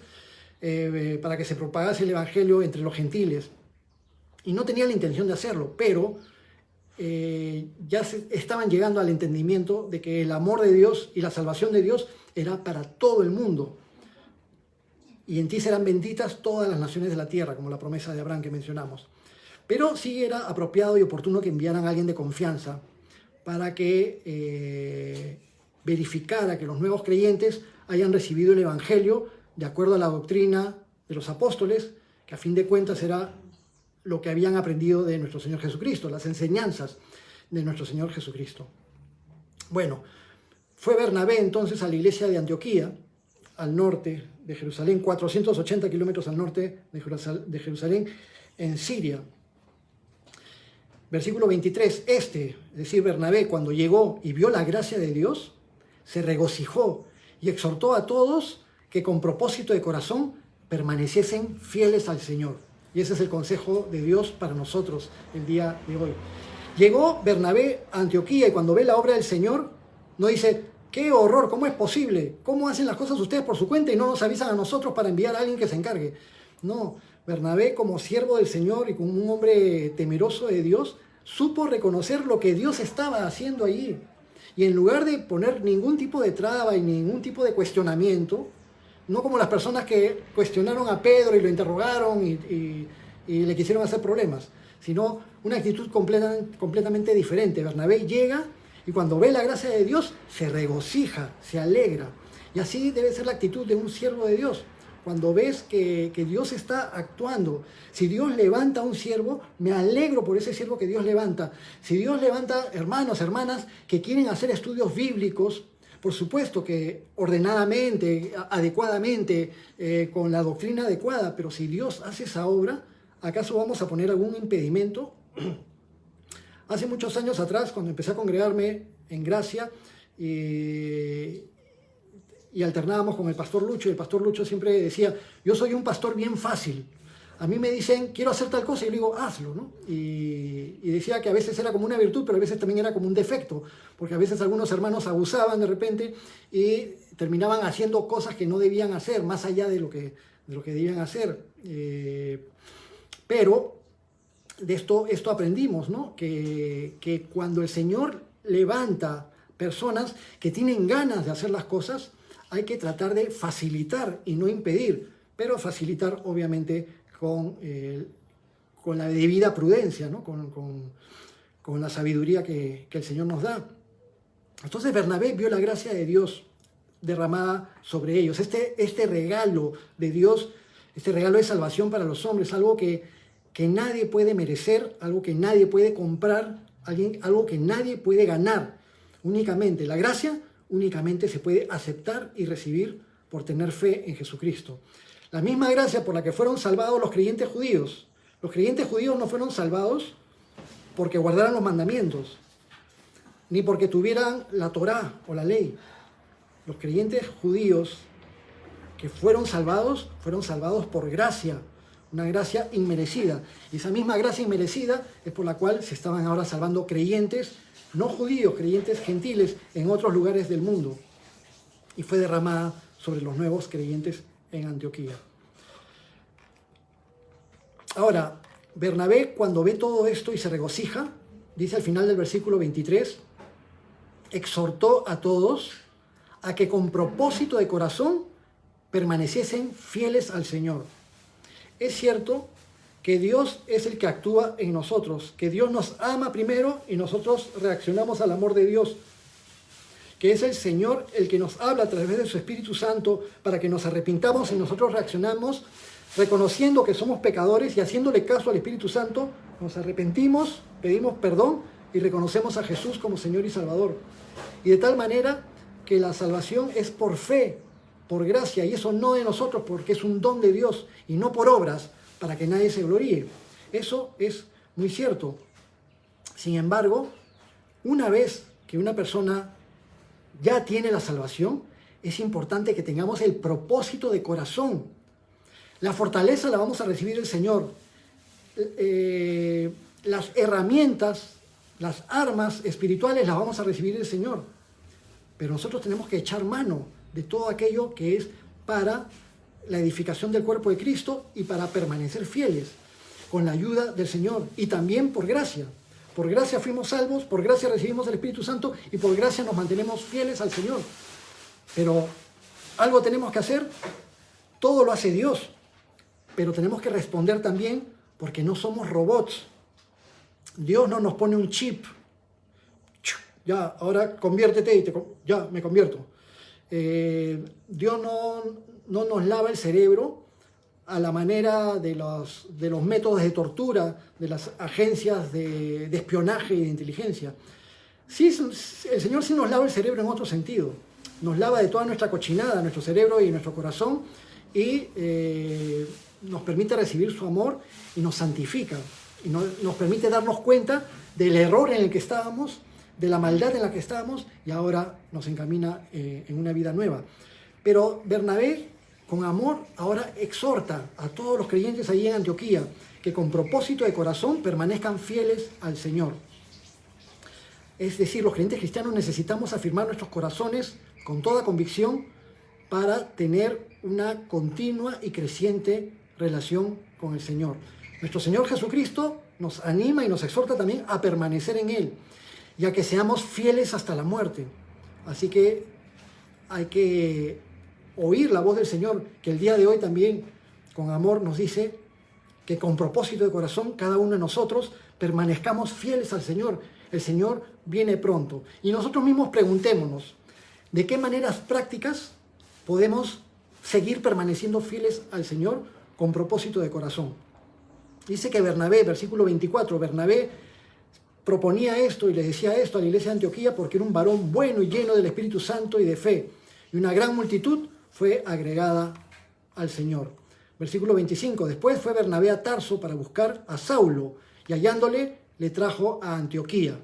para que se propagase el Evangelio entre los gentiles. Y no tenía la intención de hacerlo, pero estaban llegando al entendimiento de que el amor de Dios y la salvación de Dios era para todo el mundo. Y en ti serán benditas todas las naciones de la tierra, como la promesa de Abraham que mencionamos. Pero sí era apropiado y oportuno que enviaran a alguien de confianza para que verificara que los nuevos creyentes hayan recibido el Evangelio de acuerdo a la doctrina de los apóstoles, que a fin de cuentas era lo que habían aprendido de nuestro Señor Jesucristo, las enseñanzas de nuestro Señor Jesucristo. Bueno, fue Bernabé entonces a la iglesia de Antioquía, al norte de Jerusalén, 480 kilómetros al norte de Jerusalén, en Siria. Versículo 23, es decir, Bernabé, cuando llegó y vio la gracia de Dios, se regocijó y exhortó a todos que con propósito de corazón permaneciesen fieles al Señor. Y ese es el consejo de Dios para nosotros el día de hoy. Llegó Bernabé a Antioquía y cuando ve la obra del Señor, no dice, ¡qué horror! ¿Cómo es posible? ¿Cómo hacen las cosas ustedes por su cuenta y no nos avisan a nosotros para enviar a alguien que se encargue? No, Bernabé, como siervo del Señor y como un hombre temeroso de Dios, supo reconocer lo que Dios estaba haciendo allí. Y en lugar de poner ningún tipo de traba y ningún tipo de cuestionamiento, no como las personas que cuestionaron a Pedro y lo interrogaron y le quisieron hacer problemas, sino una actitud completamente diferente. Bernabé llega y cuando ve la gracia de Dios se regocija, se alegra. Y así debe ser la actitud de un siervo de Dios. Cuando ves que Dios está actuando, si Dios levanta a un siervo, me alegro por ese siervo que Dios levanta. Si Dios levanta hermanos, hermanas que quieren hacer estudios bíblicos, por supuesto que ordenadamente, adecuadamente, con la doctrina adecuada, pero si Dios hace esa obra, ¿acaso vamos a poner algún impedimento? Hace muchos años atrás, cuando empecé a congregarme en Gracia, y alternábamos con el pastor Lucho, y el pastor Lucho siempre decía, yo soy un pastor bien fácil. A mí me dicen, quiero hacer tal cosa, y yo le digo, hazlo, ¿no? Y decía que a veces era como una virtud, pero a veces también era como un defecto, porque a veces algunos hermanos abusaban de repente y terminaban haciendo cosas que no debían hacer, más allá de lo que debían hacer. Pero de esto aprendimos, ¿no? Que cuando el Señor levanta personas que tienen ganas de hacer las cosas, hay que tratar de facilitar y no impedir, pero facilitar obviamente con la debida prudencia, ¿no? con la sabiduría que el Señor nos da. Entonces Bernabé vio la gracia de Dios derramada sobre ellos, este regalo de Dios, este regalo de salvación para los hombres, algo que nadie puede merecer, algo que nadie puede comprar, algo que nadie puede ganar. Únicamente la gracia únicamente se puede aceptar y recibir por tener fe en Jesucristo. La misma gracia por la que fueron salvados los creyentes judíos. Los creyentes judíos no fueron salvados porque guardaran los mandamientos, ni porque tuvieran la Torá o la ley. Los creyentes judíos que fueron salvados por gracia, una gracia inmerecida. Y esa misma gracia inmerecida es por la cual se estaban ahora salvando creyentes, no judíos, creyentes gentiles en otros lugares del mundo. Y fue derramada sobre los nuevos creyentes en Antioquía. Ahora, Bernabé, cuando ve todo esto y se regocija, dice al final del versículo 23, exhortó a todos a que con propósito de corazón permaneciesen fieles al Señor. Es cierto que Dios es el que actúa en nosotros, que Dios nos ama primero y nosotros reaccionamos al amor de Dios, que es el Señor el que nos habla a través de su Espíritu Santo para que nos arrepintamos y nosotros reaccionamos reconociendo que somos pecadores y haciéndole caso al Espíritu Santo, nos arrepentimos, pedimos perdón y reconocemos a Jesús como Señor y Salvador. Y de tal manera que la salvación es por fe, por gracia, y eso no de nosotros porque es un don de Dios y no por obras para que nadie se gloríe. Eso es muy cierto. Sin embargo, una vez que una persona ya tiene la salvación, es importante que tengamos el propósito de corazón. La fortaleza la vamos a recibir el Señor. Las herramientas, las armas espirituales las vamos a recibir el Señor. Pero nosotros tenemos que echar mano de todo aquello que es para la edificación del cuerpo de Cristo y para permanecer fieles con la ayuda del Señor y también por gracia. Por gracia fuimos salvos, por gracia recibimos el Espíritu Santo y por gracia nos mantenemos fieles al Señor. Pero algo tenemos que hacer, todo lo hace Dios. Pero tenemos que responder también porque no somos robots. Dios no nos pone un chip. Ya, ahora conviértete y ya me convierto. Dios no nos lava el cerebro a la manera de los métodos de tortura de las agencias de espionaje y de inteligencia. Sí, el Señor sí nos lava el cerebro en otro sentido. Nos lava de toda nuestra cochinada, nuestro cerebro y nuestro corazón y nos permite recibir su amor y nos santifica. Y nos permite darnos cuenta del error en el que estábamos, de la maldad en la que estábamos y ahora nos encamina en una vida nueva. Pero Bernabé, con amor, ahora exhorta a todos los creyentes allí en Antioquía que con propósito de corazón permanezcan fieles al Señor. Es decir, los creyentes cristianos necesitamos afirmar nuestros corazones con toda convicción para tener una continua y creciente relación con el Señor. Nuestro Señor Jesucristo nos anima y nos exhorta también a permanecer en Él, ya que seamos fieles hasta la muerte. Así que hay que oír la voz del Señor, que el día de hoy también con amor nos dice que con propósito de corazón cada uno de nosotros permanezcamos fieles al Señor. El Señor viene pronto. Y nosotros mismos preguntémonos, ¿de qué maneras prácticas podemos seguir permaneciendo fieles al Señor con propósito de corazón? Dice que Bernabé, versículo 24, Bernabé proponía esto y le decía esto a la iglesia de Antioquía porque era un varón bueno y lleno del Espíritu Santo y de fe. Y una gran multitud fue agregada al Señor. Versículo 25, después fue Bernabé a Tarso para buscar a Saulo y hallándole le trajo a Antioquía.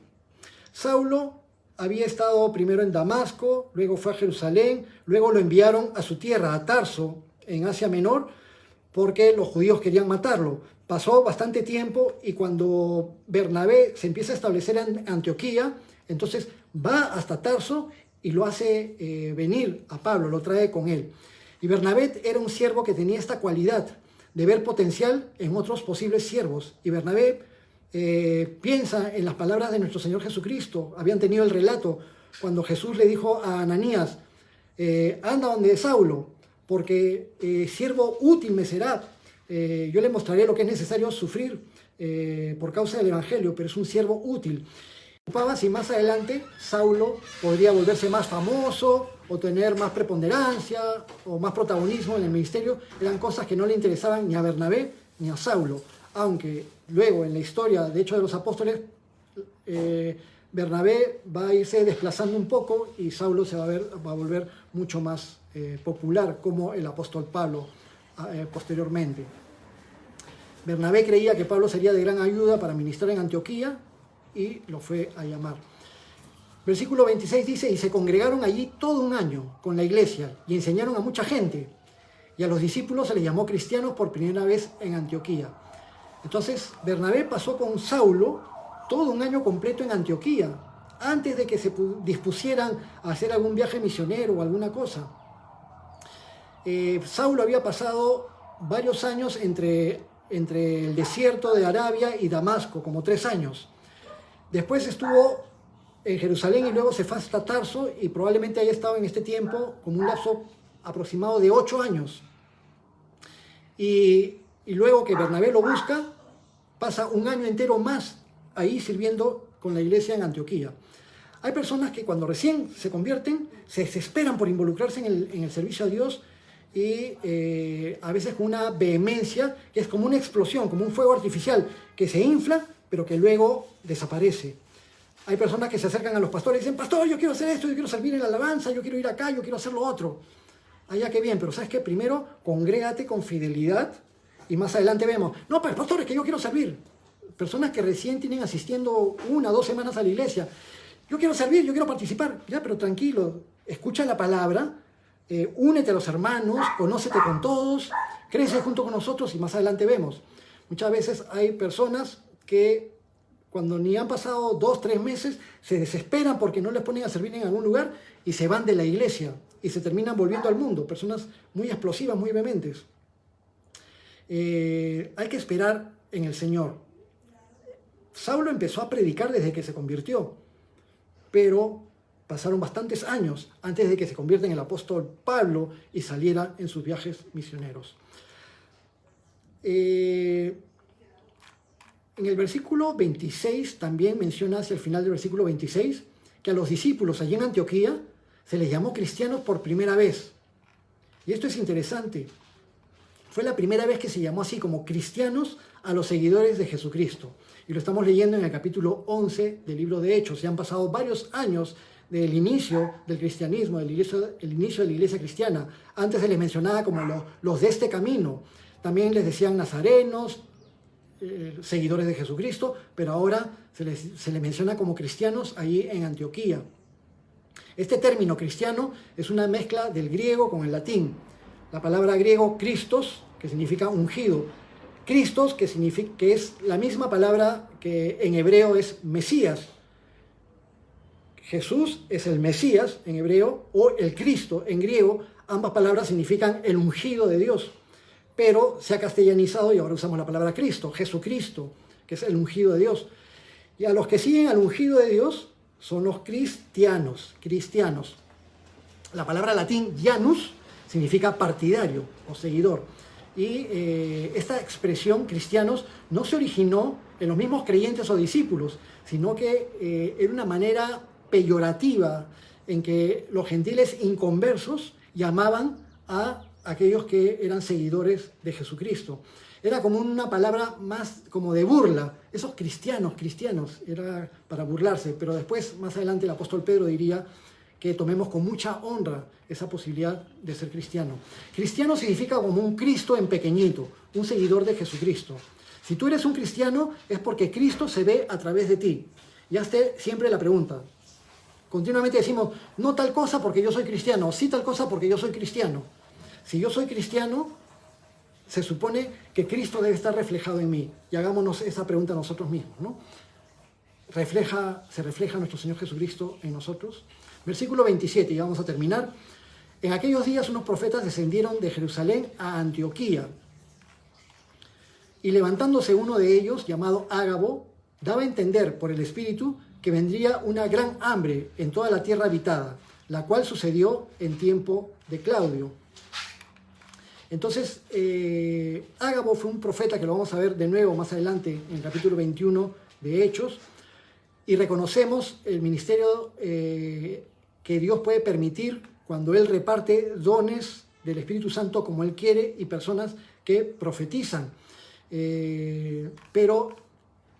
Saulo había estado primero en Damasco, luego fue a Jerusalén, luego lo enviaron a su tierra, a Tarso, en Asia Menor, porque los judíos querían matarlo. Pasó bastante tiempo y cuando Bernabé se empieza a establecer en Antioquía, entonces va hasta Tarso y lo hace venir a Pablo, lo trae con él. Y Bernabé era un siervo que tenía esta cualidad de ver potencial en otros posibles siervos. Y Bernabé piensa en las palabras de nuestro Señor Jesucristo. Habían tenido el relato cuando Jesús le dijo a Ananías, anda donde Saulo, porque siervo útil me será. Yo le mostraré lo que es necesario sufrir por causa del Evangelio, pero es un siervo útil. Preocupaba si más adelante Saulo podría volverse más famoso o tener más preponderancia o más protagonismo en el ministerio. Eran cosas que no le interesaban ni a Bernabé ni a Saulo, aunque luego en la historia de Hechos de los Apóstoles Bernabé va a irse desplazando un poco y Saulo se va a volver mucho más popular como el apóstol Pablo posteriormente. Bernabé creía que Pablo sería de gran ayuda para ministrar en Antioquía y lo fue a llamar. Versículo 26 dice, y se congregaron allí todo un año con la iglesia y enseñaron a mucha gente. y a los discípulos se les llamó cristianos por primera vez en Antioquía. Entonces Bernabé pasó con Saulo todo un año completo en Antioquía, antes de que se dispusieran a hacer algún viaje misionero o alguna cosa. Saulo había pasado varios años entre el desierto de Arabia y Damasco, como 3 años. Después estuvo en Jerusalén y luego se fue hasta Tarso, y probablemente haya estado en este tiempo como un lapso aproximado de 8 años. Y luego que Bernabé lo busca, pasa un año entero más ahí sirviendo con la iglesia en Antioquía. Hay personas que cuando recién se convierten se desesperan por involucrarse en el servicio a Dios, y a veces con una vehemencia que es como una explosión, como un fuego artificial que se infla pero que luego desaparece. Hay personas que se acercan a los pastores y dicen: pastor, yo quiero hacer esto, yo quiero servir en la alabanza, yo quiero ir acá, yo quiero hacer lo otro. Allá qué bien, pero ¿sabes qué? Primero congrégate con fidelidad y más adelante vemos. No, pero pastor, es que yo quiero servir. Personas que recién tienen asistiendo 1 o 2 semanas a la iglesia. Yo quiero servir, yo quiero participar. Ya, pero tranquilo, escucha la palabra, únete a los hermanos, conócete con todos, crece junto con nosotros y más adelante vemos. Muchas veces hay personas que cuando ni han pasado 2 o 3 meses se desesperan porque no les ponen a servir en algún lugar y se van de la iglesia y se terminan volviendo al mundo. Personas muy explosivas, muy vehementes. Hay que esperar en el Señor. Saulo empezó a predicar desde que se convirtió, pero pasaron bastantes años antes de que se convierta en el apóstol Pablo y saliera en sus viajes misioneros. En el versículo 26 también menciona, hacia el final del versículo 26, que a los discípulos allí en Antioquía se les llamó cristianos por primera vez. Y esto es interesante. Fue la primera vez que se llamó así, como cristianos, a los seguidores de Jesucristo. Y lo estamos leyendo en el capítulo 11 del libro de Hechos. Se han pasado varios años del inicio del cristianismo, el inicio de la iglesia cristiana. Antes se les mencionaba como los de este camino. También les decían nazarenos, seguidores de Jesucristo, pero ahora se les menciona como cristianos ahí en Antioquía. Este término cristiano es una mezcla del griego con el latín. La palabra griego Christos, que significa ungido. Christos, que es la misma palabra que en hebreo es Mesías. Jesús es el Mesías en hebreo, o el Cristo en griego. Ambas palabras significan el ungido de Dios, pero se ha castellanizado y ahora usamos la palabra Cristo, Jesucristo, que es el ungido de Dios. Y a los que siguen al ungido de Dios son los cristianos. La palabra latín Janus significa partidario o seguidor. Y esta expresión cristianos no se originó en los mismos creyentes o discípulos, sino que era una manera peyorativa en que los gentiles inconversos llamaban a aquellos que eran seguidores de Jesucristo. Era como una palabra más como de burla. Esos cristianos, era para burlarse, pero después, más adelante, el apóstol Pedro diría que tomemos con mucha honra esa posibilidad de ser cristiano. Cristiano significa como un Cristo en pequeñito, un seguidor de Jesucristo. Si tú eres un cristiano es porque Cristo se ve a través de ti. Y hazte siempre la pregunta. Continuamente decimos, no tal cosa porque yo soy cristiano, sí tal cosa porque yo soy cristiano. Si yo soy cristiano, se supone que Cristo debe estar reflejado en mí. Y hagámonos esa pregunta nosotros mismos, ¿no? ¿Se refleja nuestro Señor Jesucristo en nosotros? Versículo 27, y vamos a terminar. En aquellos días unos profetas descendieron de Jerusalén a Antioquía. Y levantándose uno de ellos, llamado Ágabo, daba a entender por el Espíritu que vendría una gran hambre en toda la tierra habitada, la cual sucedió en tiempo de Claudio. Entonces, Ágabo fue un profeta que lo vamos a ver de nuevo más adelante en el capítulo 21 de Hechos, y reconocemos el ministerio que Dios puede permitir cuando Él reparte dones del Espíritu Santo como Él quiere y personas que profetizan. Pero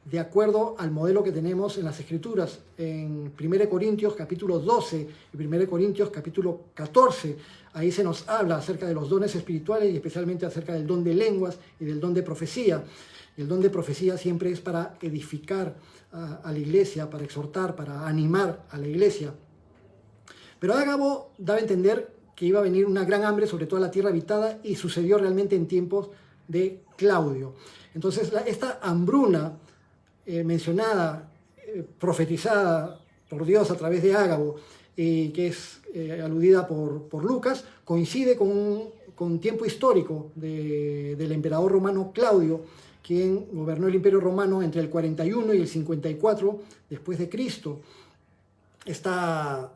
de acuerdo al modelo que tenemos en las Escrituras, en 1 Corintios capítulo 12 y 1 Corintios capítulo 14, ahí se nos habla acerca de los dones espirituales y especialmente acerca del don de lenguas y del don de profecía. El don de profecía siempre es para edificar a la iglesia, para exhortar, para animar a la iglesia. Pero Ágabo daba a entender que iba a venir una gran hambre sobre toda la tierra habitada, y sucedió realmente en tiempos de Claudio. Entonces esta hambruna mencionada, profetizada por Dios a través de Ágabo, que es aludida por Lucas, coincide con tiempo histórico del emperador romano Claudio, quien gobernó el Imperio Romano entre el 41 y el 54 después de Cristo. Esta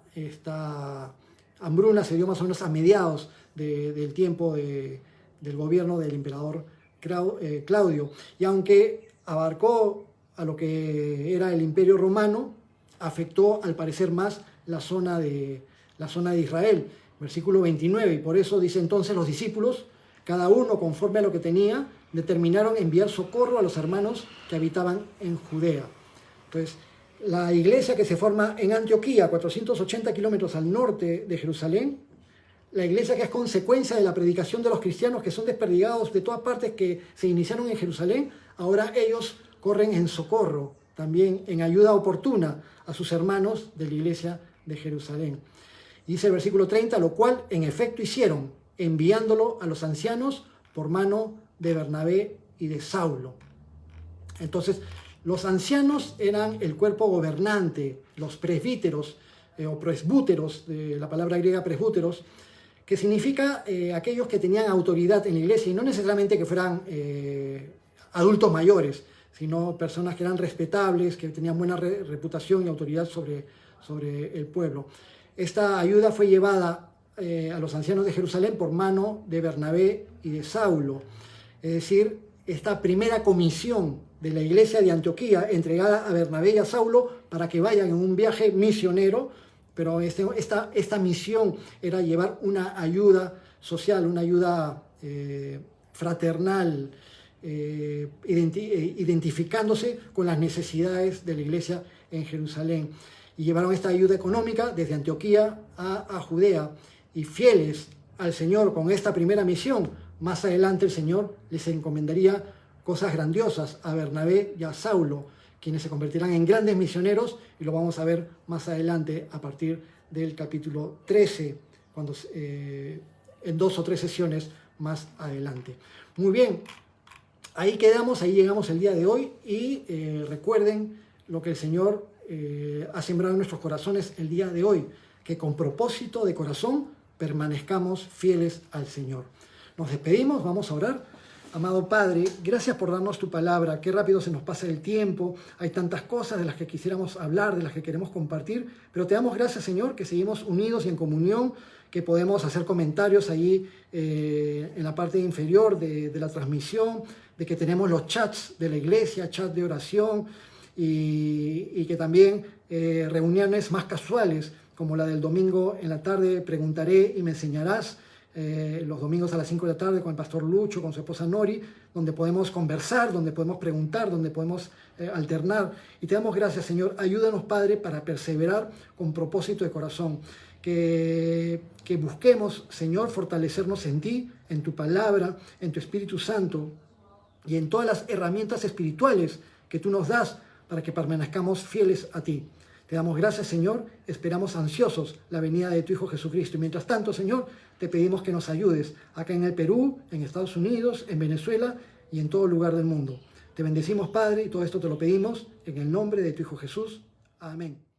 hambruna se dio más o menos a mediados del tiempo del gobierno del emperador Claudio, y aunque abarcó a lo que era el Imperio Romano, afectó al parecer más la zona de Israel. Versículo 29, y por eso dice: entonces los discípulos, cada uno conforme a lo que tenía, determinaron enviar socorro a los hermanos que habitaban en Judea. Entonces, la iglesia que se forma en Antioquía, 480 kilómetros al norte de Jerusalén, la iglesia que es consecuencia de la predicación de los cristianos que son desperdigados de todas partes, que se iniciaron en Jerusalén, ahora ellos corren en socorro, también en ayuda oportuna a sus hermanos de la iglesia de Jerusalén. Dice el versículo 30, lo cual en efecto hicieron, enviándolo a los ancianos por mano de Bernabé y de Saulo. Entonces, los ancianos eran el cuerpo gobernante, los presbíteros o presbúteros, de la palabra griega presbúteros, que significa aquellos que tenían autoridad en la iglesia, y no necesariamente que fueran adultos mayores, sino personas que eran respetables, que tenían buena reputación y autoridad sobre el pueblo. Esta ayuda fue llevada a los ancianos de Jerusalén por mano de Bernabé y de Saulo. Es decir, esta primera comisión de la iglesia de Antioquía entregada a Bernabé y a Saulo para que vayan en un viaje misionero, pero esta misión era llevar una ayuda social, una ayuda fraternal, identificándose con las necesidades de la iglesia en Jerusalén. Y llevaron esta ayuda económica desde Antioquía a Judea, y fieles al Señor con esta primera misión, más adelante el Señor les encomendaría cosas grandiosas a Bernabé y a Saulo, quienes se convertirán en grandes misioneros, y lo vamos a ver más adelante a partir del capítulo 13, en 2 o 3 sesiones más adelante. Muy bien, ahí quedamos, ahí llegamos el día de hoy, y recuerden lo que el Señor ha sembrado en nuestros corazones el día de hoy, que con propósito de corazón permanezcamos fieles al Señor. Nos despedimos, vamos a orar. Amado Padre, gracias por darnos tu palabra. Qué rápido se nos pasa el tiempo. Hay tantas cosas de las que quisiéramos hablar, de las que queremos compartir, pero te damos gracias, Señor, que seguimos unidos y en comunión, que podemos hacer comentarios ahí en la parte inferior de la transmisión, de que tenemos los chats de la iglesia, chat de oración, y que también reuniones más casuales, como la del domingo en la tarde, preguntaré y me enseñarás, los domingos a las 5 de la tarde con el pastor Lucho, con su esposa Nori, donde podemos conversar, donde podemos preguntar, donde podemos alternar. Y te damos gracias, Señor. Ayúdanos, Padre, para perseverar con propósito de corazón. Que busquemos, Señor, fortalecernos en ti, en tu palabra, en tu Espíritu Santo y en todas las herramientas espirituales que tú nos das para que permanezcamos fieles a ti. Te damos gracias, Señor. Esperamos ansiosos la venida de tu Hijo Jesucristo. Y mientras tanto, Señor, te pedimos que nos ayudes acá en el Perú, en Estados Unidos, en Venezuela y en todo lugar del mundo. Te bendecimos, Padre, y todo esto te lo pedimos en el nombre de tu Hijo Jesús. Amén.